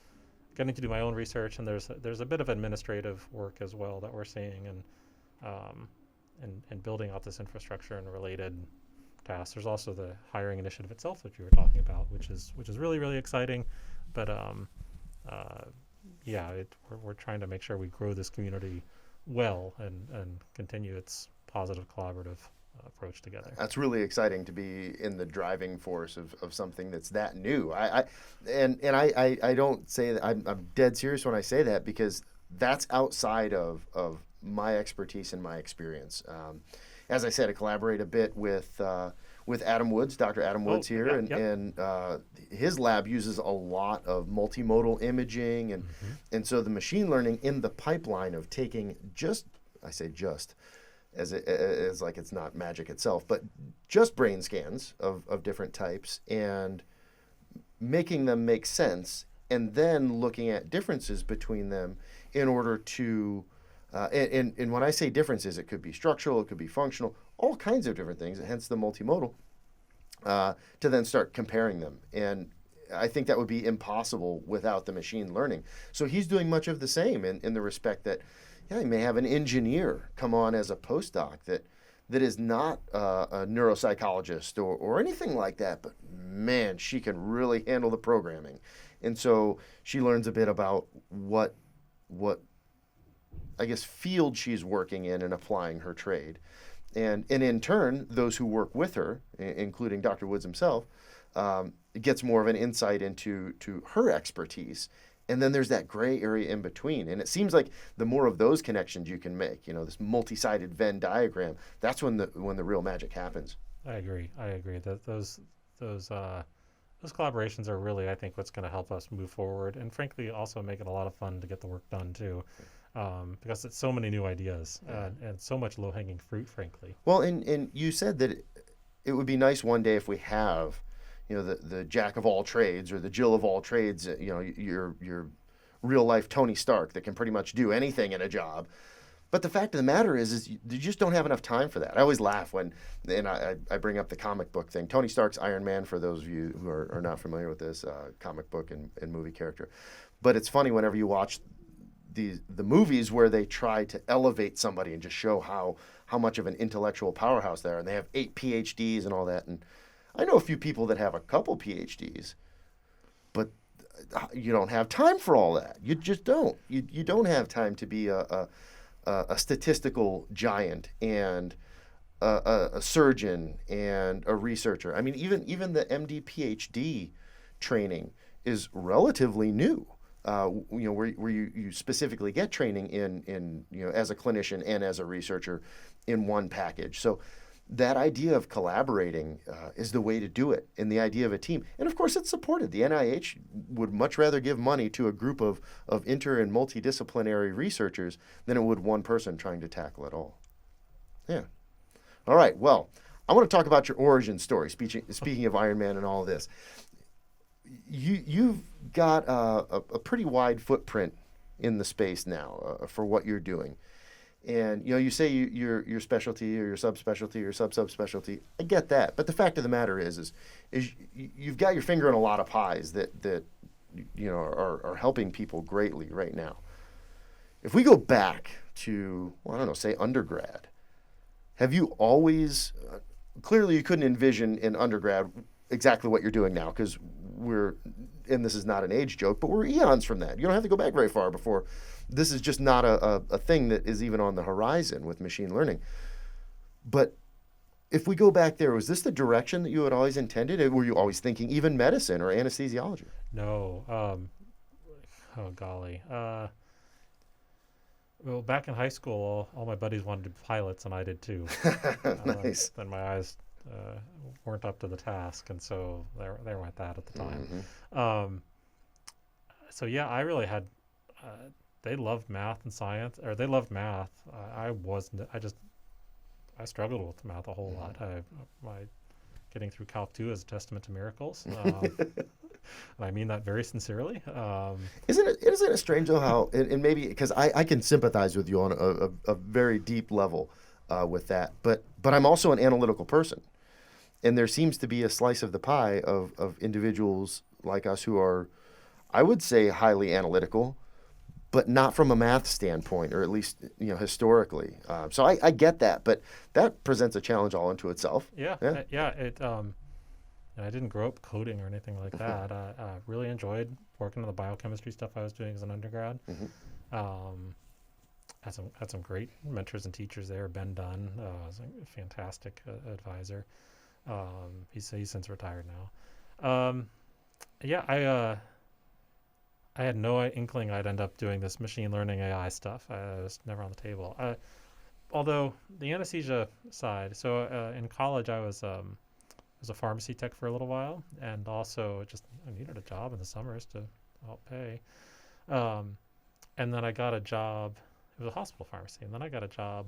getting to do my own research, and there's a bit of administrative work as well that we're seeing, and building out this infrastructure and related tasks. There's also the hiring initiative itself that you were talking about, which is really, really exciting. But we're trying to make sure we grow this community well and continue its positive collaborative approach together. That's really exciting to be in the driving force of something that's that new. I don't say that. I'm dead serious when I say that, because that's outside of my expertise and my experience. As I said, I collaborate a bit with Adam Woods, Dr. Adam Woods here, and his lab uses a lot of multimodal imaging, and so the machine learning in the pipeline of taking as like it's not magic itself, but just brain scans of different types and making them make sense, and then looking at differences between them in order to, and when I say differences, it could be structural, it could be functional, all kinds of different things, hence the multimodal, to then start comparing them. And I think that would be impossible without the machine learning. So he's doing much of the same in the respect that, you may have an engineer come on as a postdoc that is not a neuropsychologist or anything like that, but man, she can really handle the programming. And so she learns a bit about what I guess field she's working in and applying her trade. And in turn, those who work with her, including Dr. Woods himself, gets more of an insight into her expertise. And then there's that gray area in between. And it seems like the more of those connections you can make, this multi-sided Venn diagram, that's when the real magic happens. I agree. That those those collaborations are really, I think, what's going to help us move forward, and frankly, also make it a lot of fun to get the work done too, because it's so many new ideas and so much low-hanging fruit, frankly. Well, and you said that it would be nice one day if we have, the jack of all trades or the Jill of all trades, your real life Tony Stark that can pretty much do anything in a job. But the fact of the matter is you just don't have enough time for that. I always laugh and I bring up the comic book thing. Tony Stark's Iron Man, for those of you who are not familiar with this comic book and movie character. But it's funny whenever you watch the movies where they try to elevate somebody and just show how much of an intellectual powerhouse they are. And they have 8 PhDs and all that. And I know a few people that have a couple PhDs, but you don't have time for all that. You just don't. You don't have time to be a statistical giant and a surgeon and a researcher. I mean, even the MD PhD training is relatively new. Where you specifically get training in as a clinician and as a researcher in one package. So that idea of collaborating is the way to do it, and the idea of a team. And of course, it's supported. The NIH would much rather give money to a group of inter and multidisciplinary researchers than it would one person trying to tackle it all. Yeah. All right. Well, I want to talk about your origin story. Speaking of Iron Man and all of this, you've got a pretty wide footprint in the space now for what you're doing. And you say your specialty or your subspecialty or subspecialty. I get that, but the fact of the matter is you've got your finger in a lot of pies that are helping people greatly right now. If we go back to, say undergrad, have you always clearly you couldn't envision in undergrad exactly what you're doing now, because and this is not an age joke, but we're eons from that. You don't have to go back very far before this is just not a thing that is even on the horizon with machine learning. But if we go back there, was this the direction that you had always intended? Were you always thinking even medicine or anesthesiology? No. Oh, golly. Well, back in high school, all my buddies wanted to be pilots, and I did too. Nice. Then my eyes weren't up to the task, and so there went that at the time. Mm-hmm. So yeah, I really had. They loved math and science, or they loved math. I struggled with math a whole lot. My getting through Calc 2 is a testament to miracles. And I mean that very sincerely. Isn't it strange though how, and maybe because I can sympathize with you on a very deep level with that, but I'm also an analytical person, and there seems to be a slice of the pie of individuals like us who are, I would say, highly analytical, but not from a math standpoint, or at least historically. So I get that, but that presents a challenge all into itself. Yeah. I didn't grow up coding or anything like that. I really enjoyed working on the biochemistry stuff I was doing as an undergrad. Mm-hmm. Had some great mentors and teachers there. Ben Donn was a fantastic advisor. He's since retired now. I had no inkling I'd end up doing this machine learning AI stuff. It was never on the table. Although the anesthesia side, so in college I was a pharmacy tech for a little while, and also I needed a job in the summers to help pay. And then I got a job. It was a hospital pharmacy, and then I got a job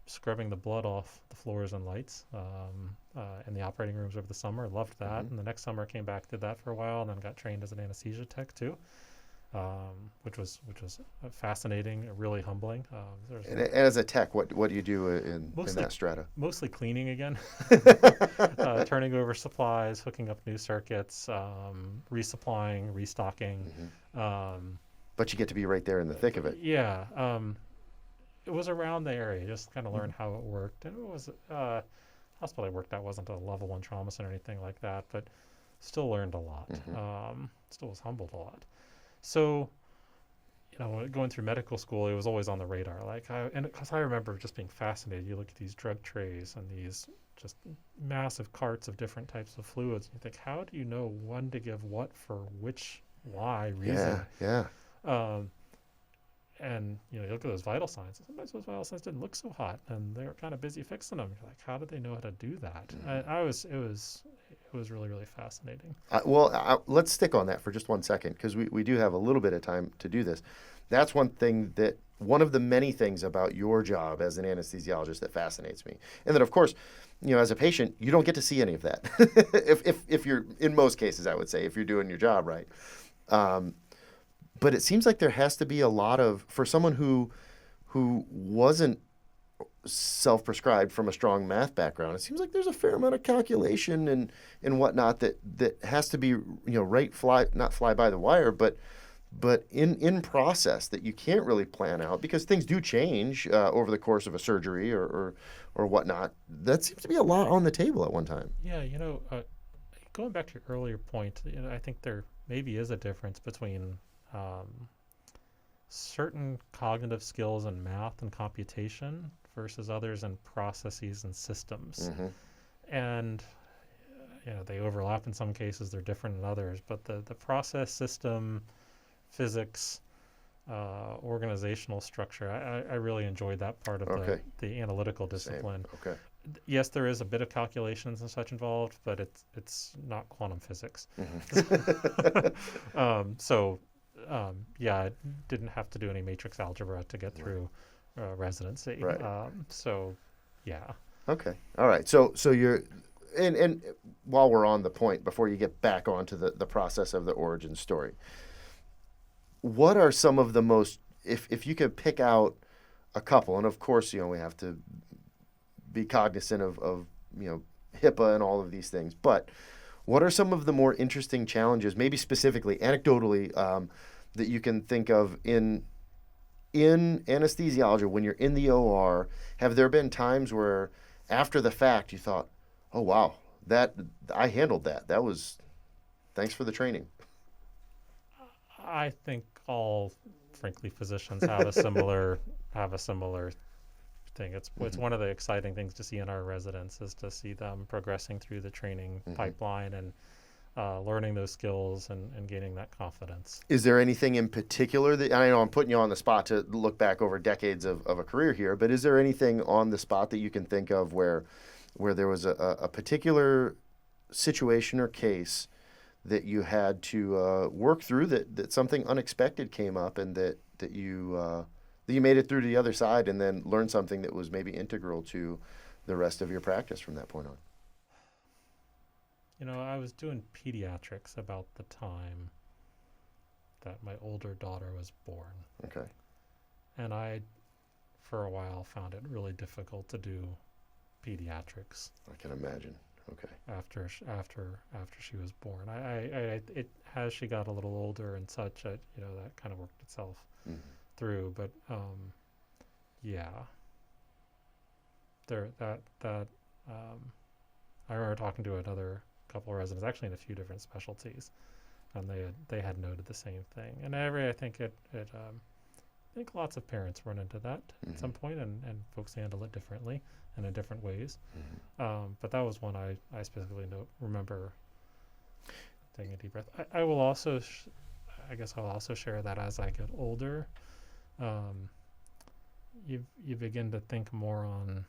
scrubbing the blood off the floors and lights in the operating rooms over the summer. Loved that. Mm-hmm. And the next summer I came back, did that for a while, and then got trained as an anesthesia tech too, which was fascinating, really humbling. And as a tech, what do you do in that strata? Mostly cleaning again, turning over supplies, hooking up new circuits, resupplying, restocking. Mm-hmm. But you get to be right there in the thick of it. Yeah. It was around the area, just kind of learn how it worked. And it was hospital I worked at wasn't a level 1 trauma center or anything like that, but still learned a lot. Mm-hmm. Still was humbled a lot. So, going through medical school, it was always on the radar. Because I remember just being fascinated. You look at these drug trays and these just massive carts of different types of fluids, and you think, how do you know when to give what for which why reason? Yeah. And you look at those vital signs. Sometimes those vital signs didn't look so hot, and they were kind of busy fixing them. You're like, how did they know how to do that? It was really, really fascinating. Let's stick on that for just 1 second, because we do have a little bit of time to do this. That's one of the many things about your job as an anesthesiologist that fascinates me. And then, of course, as a patient, you don't get to see any of that. if you're, in most cases, I would say, if you're doing your job right. But it seems like there has to be a lot of, for someone who wasn't self-prescribed from a strong math background, it seems like there's a fair amount of calculation and whatnot that has to be, not fly by the wire, but in process that you can't really plan out, because things do change over the course of a surgery or whatnot. That seems to be a lot on the table at one time. Yeah, going back to your earlier point, I think there maybe is a difference between certain cognitive skills in math and computation versus others in processes and systems. Mm-hmm. And they overlap in some cases, they're different in others, but the process, system, physics, organizational structure, I really enjoyed that part of the analytical discipline. Same. Okay. Yes, there is a bit of calculations and such involved, but it's not quantum physics. Mm-hmm. I didn't have to do any matrix algebra to get through residency. Right. Okay. All right. So you're, and while we're on the point, before you get back onto the process of the origin story, what are some of the most, if you could pick out a couple, and of course, we have to be cognizant of HIPAA and all of these things, but what are some of the more interesting challenges, maybe specifically, anecdotally, that you can think of in anesthesiology when you're in the OR? Have there been times where after the fact you thought, oh wow, that I handled that. That was, thanks for the training? I think all, frankly, physicians have a similar thing. It's one of the exciting things to see in our residents is to see them progressing through the training pipeline and learning those skills and gaining that confidence. Is there anything in particular that, I know I'm putting you on the spot to look back over decades of a career here, but is there anything on the spot that you can think of where there was a particular situation or case that you had to work through, that something unexpected came up and that you made it through to the other side and then learned something that was maybe integral to the rest of your practice from that point on? I was doing pediatrics about the time that my older daughter was born. Okay. And I, for a while, found it really difficult to do pediatrics. I can imagine. Okay. After she was born, as she got a little older and such, that kind of worked itself through. But I remember talking to another couple of residents, actually in a few different specialties, and they had noted the same thing. And I think lots of parents run into that at some point, and folks handle it differently and in different ways. But that was one I specifically remember taking a deep breath. I will also, I guess I'll also share that as I get older, you begin to think more on.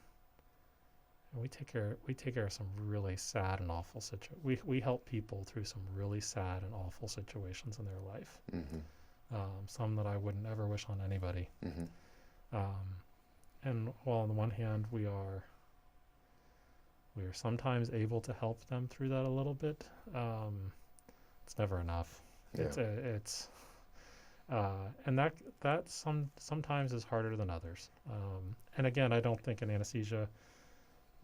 We take care of some really sad and awful situations. We help people through some really sad and awful situations in their life. Some that I wouldn't ever wish on anybody. And while on the one hand we are sometimes able to help them through that a little bit, it's never enough. Yeah. And that sometimes is harder than others. And again, I don't think in anesthesia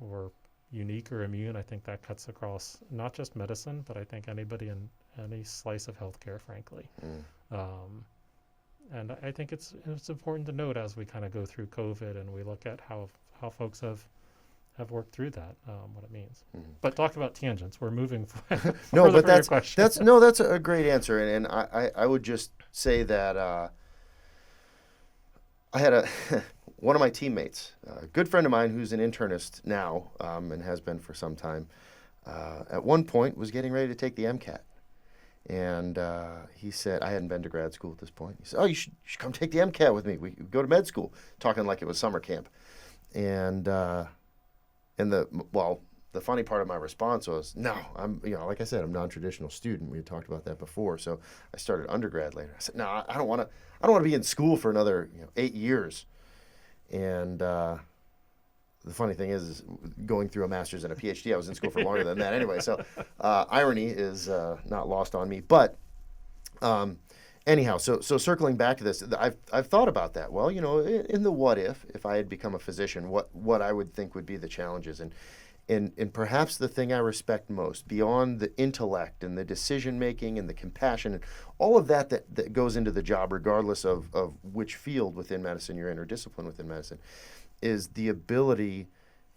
we're unique or immune. I think that cuts across not just medicine, but I think anybody in any slice of healthcare, frankly. And I think it's important to note as we kind of go through COVID and we look at how folks have worked through that, what it means. But talk about tangents. We're moving. No, but that's a great answer. And I would just say that I had one of my teammates, a good friend of mine who's an internist now and has been for some time, at one point was getting ready to take the MCAT. And he said, I hadn't been to grad school at this point. He said, oh, you should come take the MCAT with me. We go to med school, talking like it was summer camp. And the funny part of my response was, no, I'm, like I said, I'm a non-traditional student. We had talked about that before. So I started undergrad later. I said, no, I don't want to be in school for another 8 years. And the funny thing is going through a master's and a PhD, I was in school for longer than that anyway. So irony is not lost on me. But anyhow, so circling back to this, I've thought about that. Well, in the what if I had become a physician, what I would think would be the challenges. And perhaps the thing I respect most, beyond the intellect and the decision-making and the compassion and all of that goes into the job, regardless of which field within medicine you're in or discipline within medicine, is the ability,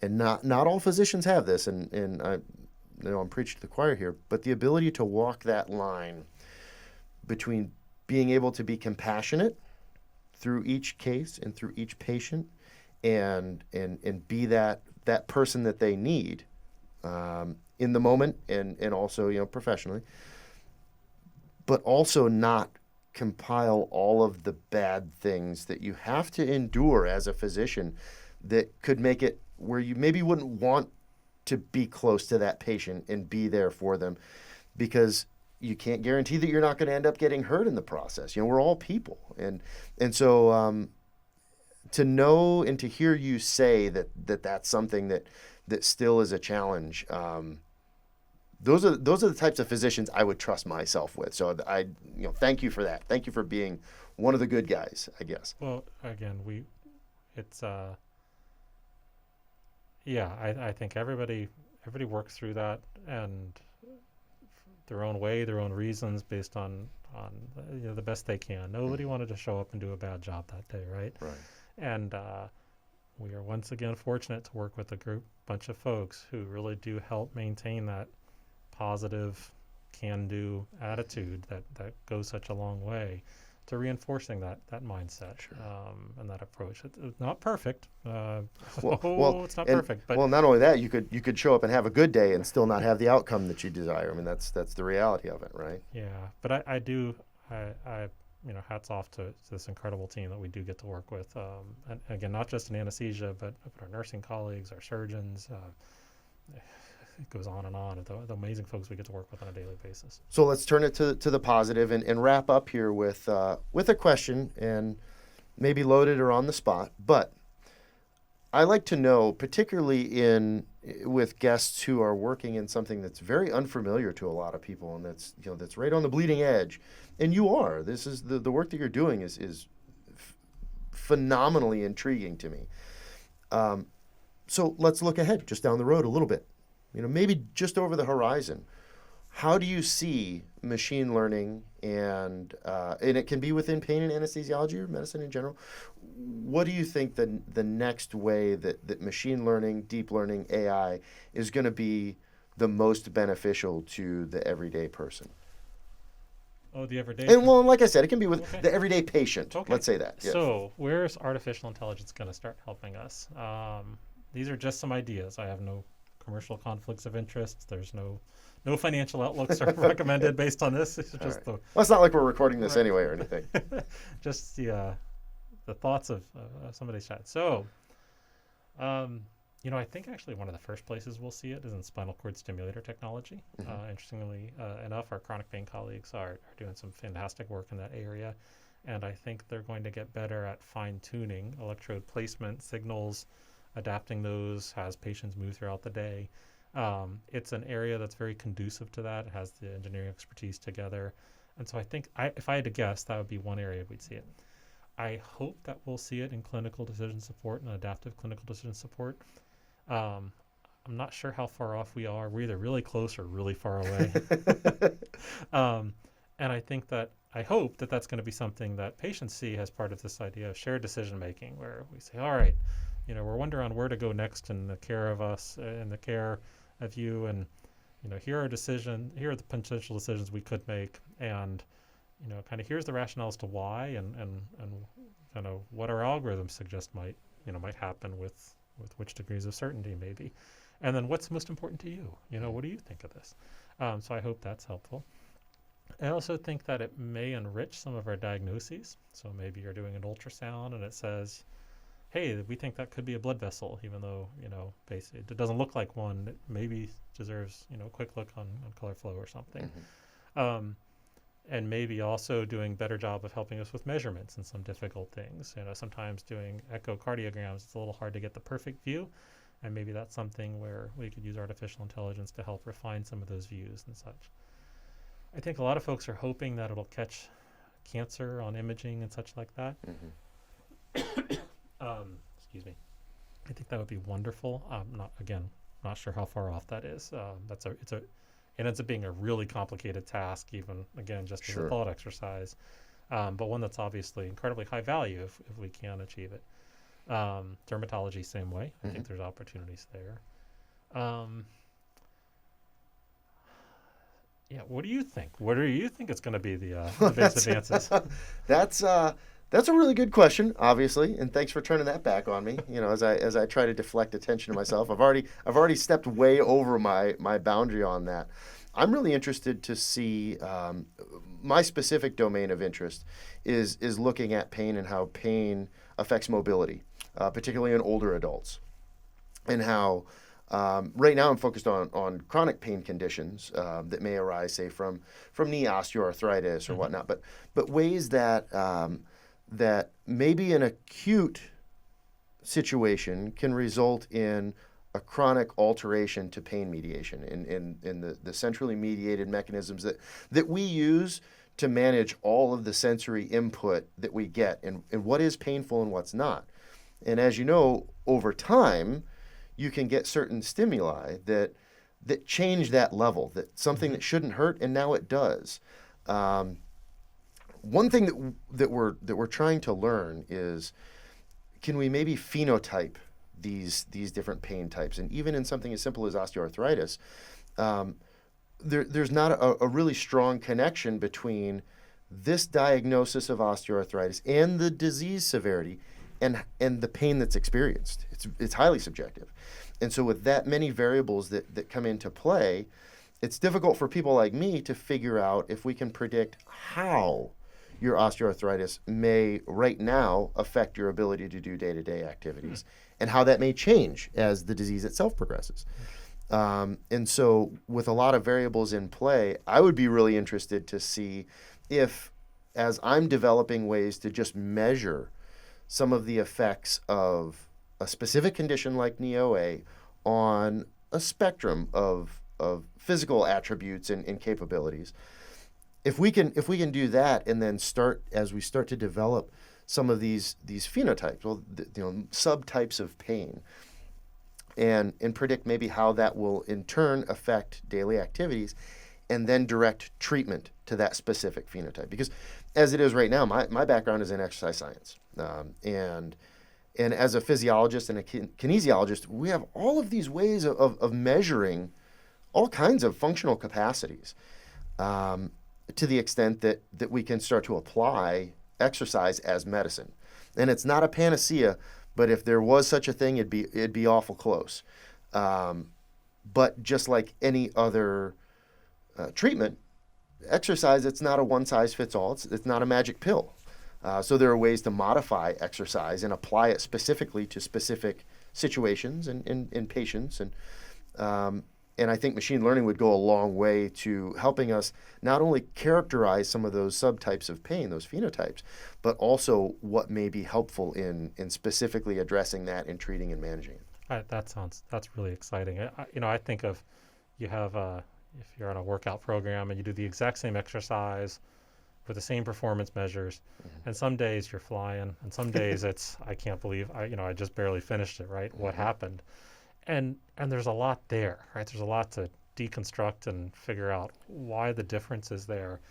and not all physicians have this, and I'm preaching to the choir here, but the ability to walk that line between being able to be compassionate through each case and through each patient and be that person that they need in the moment and also professionally, but also not compile all of the bad things that you have to endure as a physician that could make it where you maybe wouldn't want to be close to that patient and be there for them, because you can't guarantee that you're not going to end up getting hurt in the process. We're all people. And so to know and to hear you say that's something that still is a challenge, those are the types of physicians I would trust myself with. So I thank you for that. Thank you for being one of the good guys, I guess. Well, again, I think everybody works through that and their own way, their own reasons, based on the best they can. Nobody wanted to show up and do a bad job that day, right? Right. And we are once again fortunate to work with a bunch of folks who really do help maintain that positive, can-do attitude that goes such a long way to reinforcing that mindset. Sure. And that approach. It's not perfect. It's not perfect. But not only that, you could show up and have a good day and still not have the outcome that you desire. I mean, that's the reality of it, right? Yeah, but I do hats off to this incredible team that we do get to work with. And again, not just in anesthesia, but our nursing colleagues, our surgeons. It goes on and on. The amazing folks we get to work with on a daily basis. So let's turn it to the positive and wrap up here with a question, and maybe loaded or on the spot. But I like to know, particularly with guests who are working in something that's very unfamiliar to a lot of people, and that's right on the bleeding edge. And you are. This is the work that you're doing is phenomenally intriguing to me. So let's look ahead, just down the road a little bit. Maybe just over the horizon. How do you see machine learning and it can be within pain and anesthesiology or medicine in general? What do you think the next way that machine learning, deep learning, AI is going to be the most beneficial to the everyday person? Oh, the everyday. And like I said, it can be with the everyday patient. Okay. Let's say that. Yes. So where's artificial intelligence going to start helping us? These are just some ideas. I have no commercial conflicts of interest. There's no financial outlooks are recommended based on this. It's just well, it's not like we're recording this anyway or anything. Just the thoughts of somebody's chat. So, I think actually one of the first places we'll see it is in spinal cord stimulator technology. Mm-hmm. Interestingly enough, our chronic pain colleagues are doing some fantastic work in that area. And I think they're going to get better at fine-tuning electrode placement, signals, adapting those as patients move throughout the day. It's an area that's very conducive to that. It has the engineering expertise together. And so I think if I had to guess, that would be one area we'd see it. I hope that we'll see it in clinical decision support and adaptive clinical decision support. I'm not sure how far off we are. We're either really close or really far away. And I hope that that's going to be something that patients see as part of this idea of shared decision making, where we say, all right, we're wondering where to go next in the care of us, in the care of you, and here are the potential decisions we could make, and kind of here's the rationale as to why, and kind of what our algorithms suggest might happen with which degrees of certainty maybe, and then what's most important to you. What do you think of this? So I hope that's helpful. I also think that it may enrich some of our diagnoses. So maybe you're doing an ultrasound and it says, hey, we think that could be a blood vessel, even though, basically it doesn't look like one. It maybe deserves, a quick look on color flow or something. And maybe also doing better job of helping us with measurements and some difficult things. Sometimes doing echocardiograms, it's a little hard to get the perfect view. And maybe that's something where we could use artificial intelligence to help refine some of those views and such. I think a lot of folks are hoping that it'll catch cancer on imaging and such like that. Excuse me. I think that would be wonderful. Not sure how far off that is. It ends up being a really complicated task, even again, just as a thought exercise, but one that's obviously incredibly high value if we can achieve it. Dermatology, same way. I think there's opportunities there. What do you think? What do you think is going to be the biggest advances? That's a really good question, obviously, and thanks for turning that back on me. As I try to deflect attention to myself, I've already stepped way over my boundary on that. I'm really interested to see my specific domain of interest is looking at pain and how pain affects mobility, particularly in older adults, and how right now I'm focused on chronic pain conditions that may arise, say from knee osteoarthritis or whatnot, but ways that that maybe an acute situation can result in a chronic alteration to pain mediation in the centrally mediated mechanisms that we use to manage all of the sensory input that we get and what is painful and what's not. And as you know, over time, you can get certain stimuli that change that level, that something that shouldn't hurt and now it does. One thing that we're trying to learn is, can we maybe phenotype these different pain types? And even in something as simple as osteoarthritis, there's not a really strong connection between this diagnosis of osteoarthritis and the disease severity and the pain that's experienced. It's highly subjective. And so with that many variables that come into play, it's difficult for people like me to figure out if we can predict how your osteoarthritis may right now affect your ability to do day-to-day activities and how that may change as the disease itself progresses. And so with a lot of variables in play, I would be really interested to see if, as I'm developing ways to just measure some of the effects of a specific condition like knee OA on a spectrum of physical attributes and capabilities, if we can do that and then as we start to develop some of these phenotypes, subtypes of pain, and predict maybe how that will in turn affect daily activities, and then direct treatment to that specific phenotype. Because as it is right now, my background is in exercise science, and as a physiologist and a kinesiologist, we have all of these ways of measuring all kinds of functional capacities. To the extent that we can start to apply exercise as medicine. And it's not a panacea, but if there was such a thing, it'd be awful close. But just like any other treatment, exercise, it's not a one-size-fits-all. It's not a magic pill. So there are ways to modify exercise and apply it specifically to specific situations and patients. And I think machine learning would go a long way to helping us not only characterize some of those subtypes of pain, those phenotypes, but also what may be helpful in specifically addressing that and treating and managing it. That's really exciting. I think of, you have if you're on a workout program and you do the exact same exercise with the same performance measures, and some days you're flying, and some days it's, I can't believe I just barely finished it, right? What happened? And there's a lot there, right? There's a lot to deconstruct and figure out why the difference is there.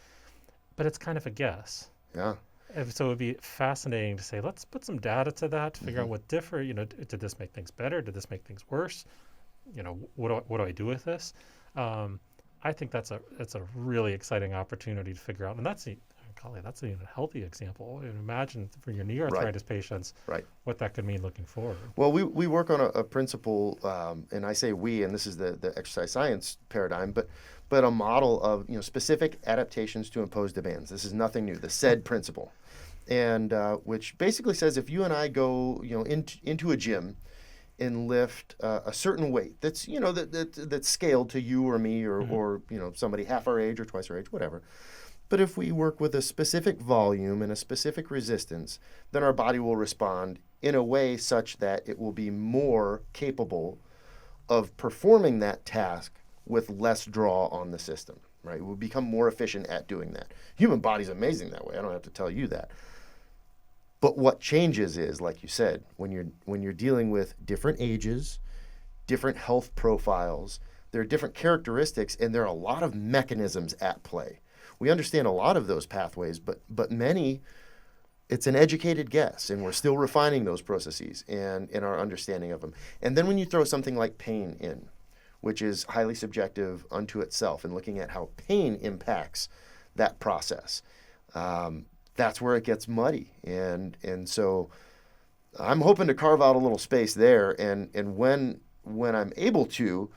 But it's kind of a guess. Yeah. And so it would be fascinating to say, let's put some data to that to figure out what differ. Did this make things better? Did this make things worse? What do I do with this? I think that's a really exciting opportunity to figure out. And that's golly, that's an even healthy example. And imagine for your knee arthritis patients, what that could mean looking forward. Well, we work on a principle, and I say we, and this is the exercise science paradigm, but a model of specific adaptations to impose demands. This is nothing new. The SAID principle, and which basically says if you and I go into a gym and lift a certain weight that's that's scaled to you or me or somebody half our age or twice our age, whatever. But if we work with a specific volume and a specific resistance, then our body will respond in a way such that it will be more capable of performing that task with less draw on the system, right? We'll become more efficient at doing that. Human body's amazing that way. I don't have to tell you that. But what changes is, like you said, when you're dealing with different ages, different health profiles, there are different characteristics, and there are a lot of mechanisms at play. We understand a lot of those pathways, but many, it's an educated guess, and we're still refining those processes and in our understanding of them. And then when you throw something like pain in, which is highly subjective unto itself, and looking at how pain impacts that process, that's where it gets muddy. And so I'm hoping to carve out a little space there, and when I'm able to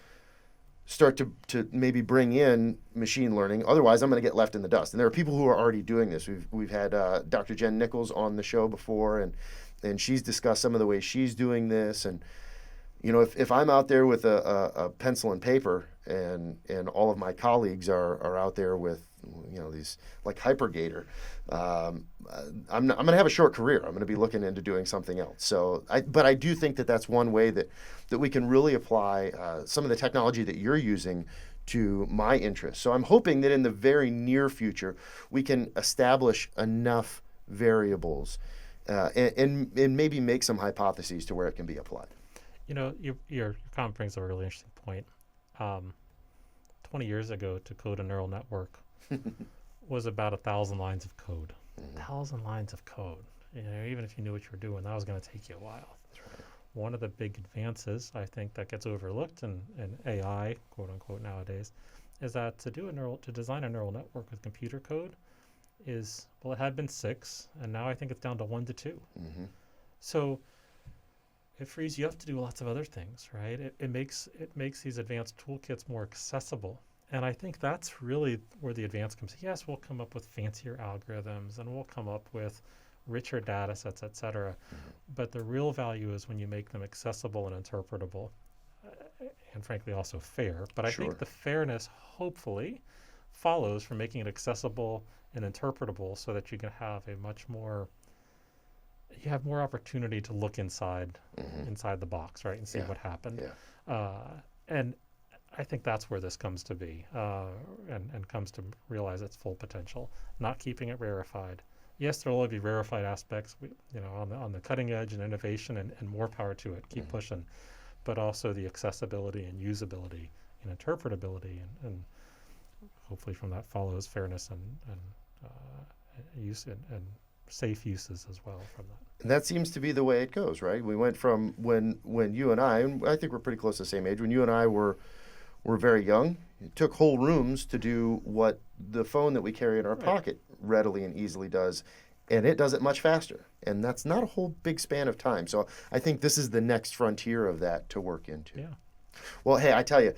start to maybe bring in machine learning. Otherwise, I'm going to get left in the dust. And there are people who are already doing this. We've had Dr. Jen Nichols on the show before, and she's discussed some of the ways she's doing this. And if I'm out there with a pencil and paper, and all of my colleagues are out there with these like Hypergator, I'm going to have a short career. I'm going to be looking into doing something else. But I do think that that's one way that we can really apply some of the technology that you're using to my interests. So I'm hoping that in the very near future, we can establish enough variables and maybe make some hypotheses to where it can be applied. Your comment brings up a really interesting point. 20 years ago, to code a neural network was about 1,000 lines of code. 1,000 lines of code. Even if you knew what you were doing, that was going to take you a while. That's right. One of the big advances, I think, that gets overlooked in AI, quote unquote, nowadays, is that to design a neural network with computer code it had been 6, and now I think it's down to 1 to 2. Mm-hmm. So it frees you up to do lots of other things, right? It makes these advanced toolkits more accessible. And I think that's really where the advance comes. Yes, we'll come up with fancier algorithms, and we'll come up with richer data sets, et cetera. Mm-hmm. But the real value is when you make them accessible and interpretable, and frankly also fair. But I think the fairness hopefully follows from making it accessible and interpretable, so that you can have you have more opportunity to look inside the box, right, and see what happened. Yeah. And I think that's where this comes to be, and comes to realize its full potential. Not keeping it rarefied. Yes, there will be rarefied aspects, on the cutting edge and innovation, and more power to it. Keep pushing, but also the accessibility and usability and interpretability, and hopefully from that follows fairness and use and safe uses as well from that. And that seems to be the way it goes, right? We went from when you and I think we're pretty close to the same age, when you and I were very young, it took whole rooms to do what the phone that we carry in our pocket readily and easily does, and it does it much faster. And that's not a whole big span of time. So I think this is the next frontier of that to work into. Yeah. Well, hey, I tell you,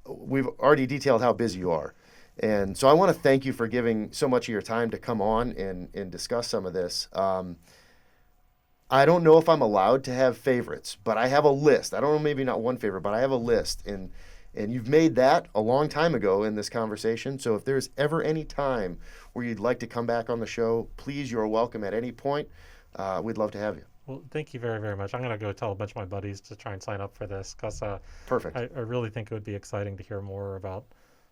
we've already detailed how busy you are. And so I want to thank you for giving so much of your time to come on and discuss some of this. I don't know if I'm allowed to have favorites, but I have a list. I don't know, maybe not one favorite, but I have a list. And you've made that a long time ago in this conversation. So if there's ever any time where you'd like to come back on the show, please, you're welcome at any point. We'd love to have you. Well, thank you very, very much. I'm going to go tell a bunch of my buddies to try and sign up for this, because Perfect. I really think it would be exciting to hear more about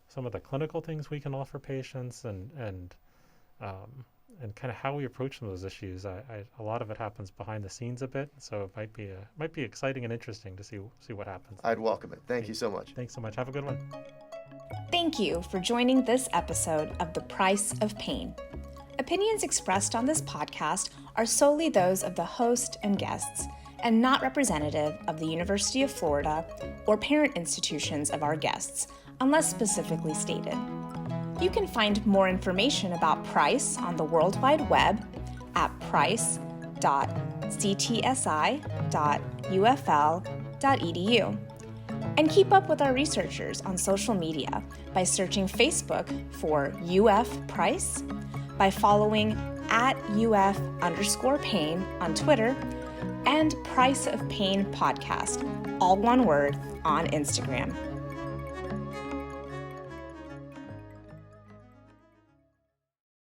some of the clinical things we can offer patients, and kind of how we approach some of those issues. A lot of it happens behind the scenes a bit, so it might be exciting and interesting to see what happens. I'd welcome it. Thank you so much. Thanks so much. Have a good one. Thank you for joining this episode of The Price of Pain. Opinions expressed on this podcast are solely those of the host and guests, and not representative of the University of Florida or parent institutions of our guests, unless specifically stated. You can find more information about Price on the World Wide Web at price.ctsi.ufl.edu. And keep up with our researchers on social media by searching Facebook for UF Price, by following @UF_Pain on Twitter, and Price of Pain Podcast, all one word, on Instagram.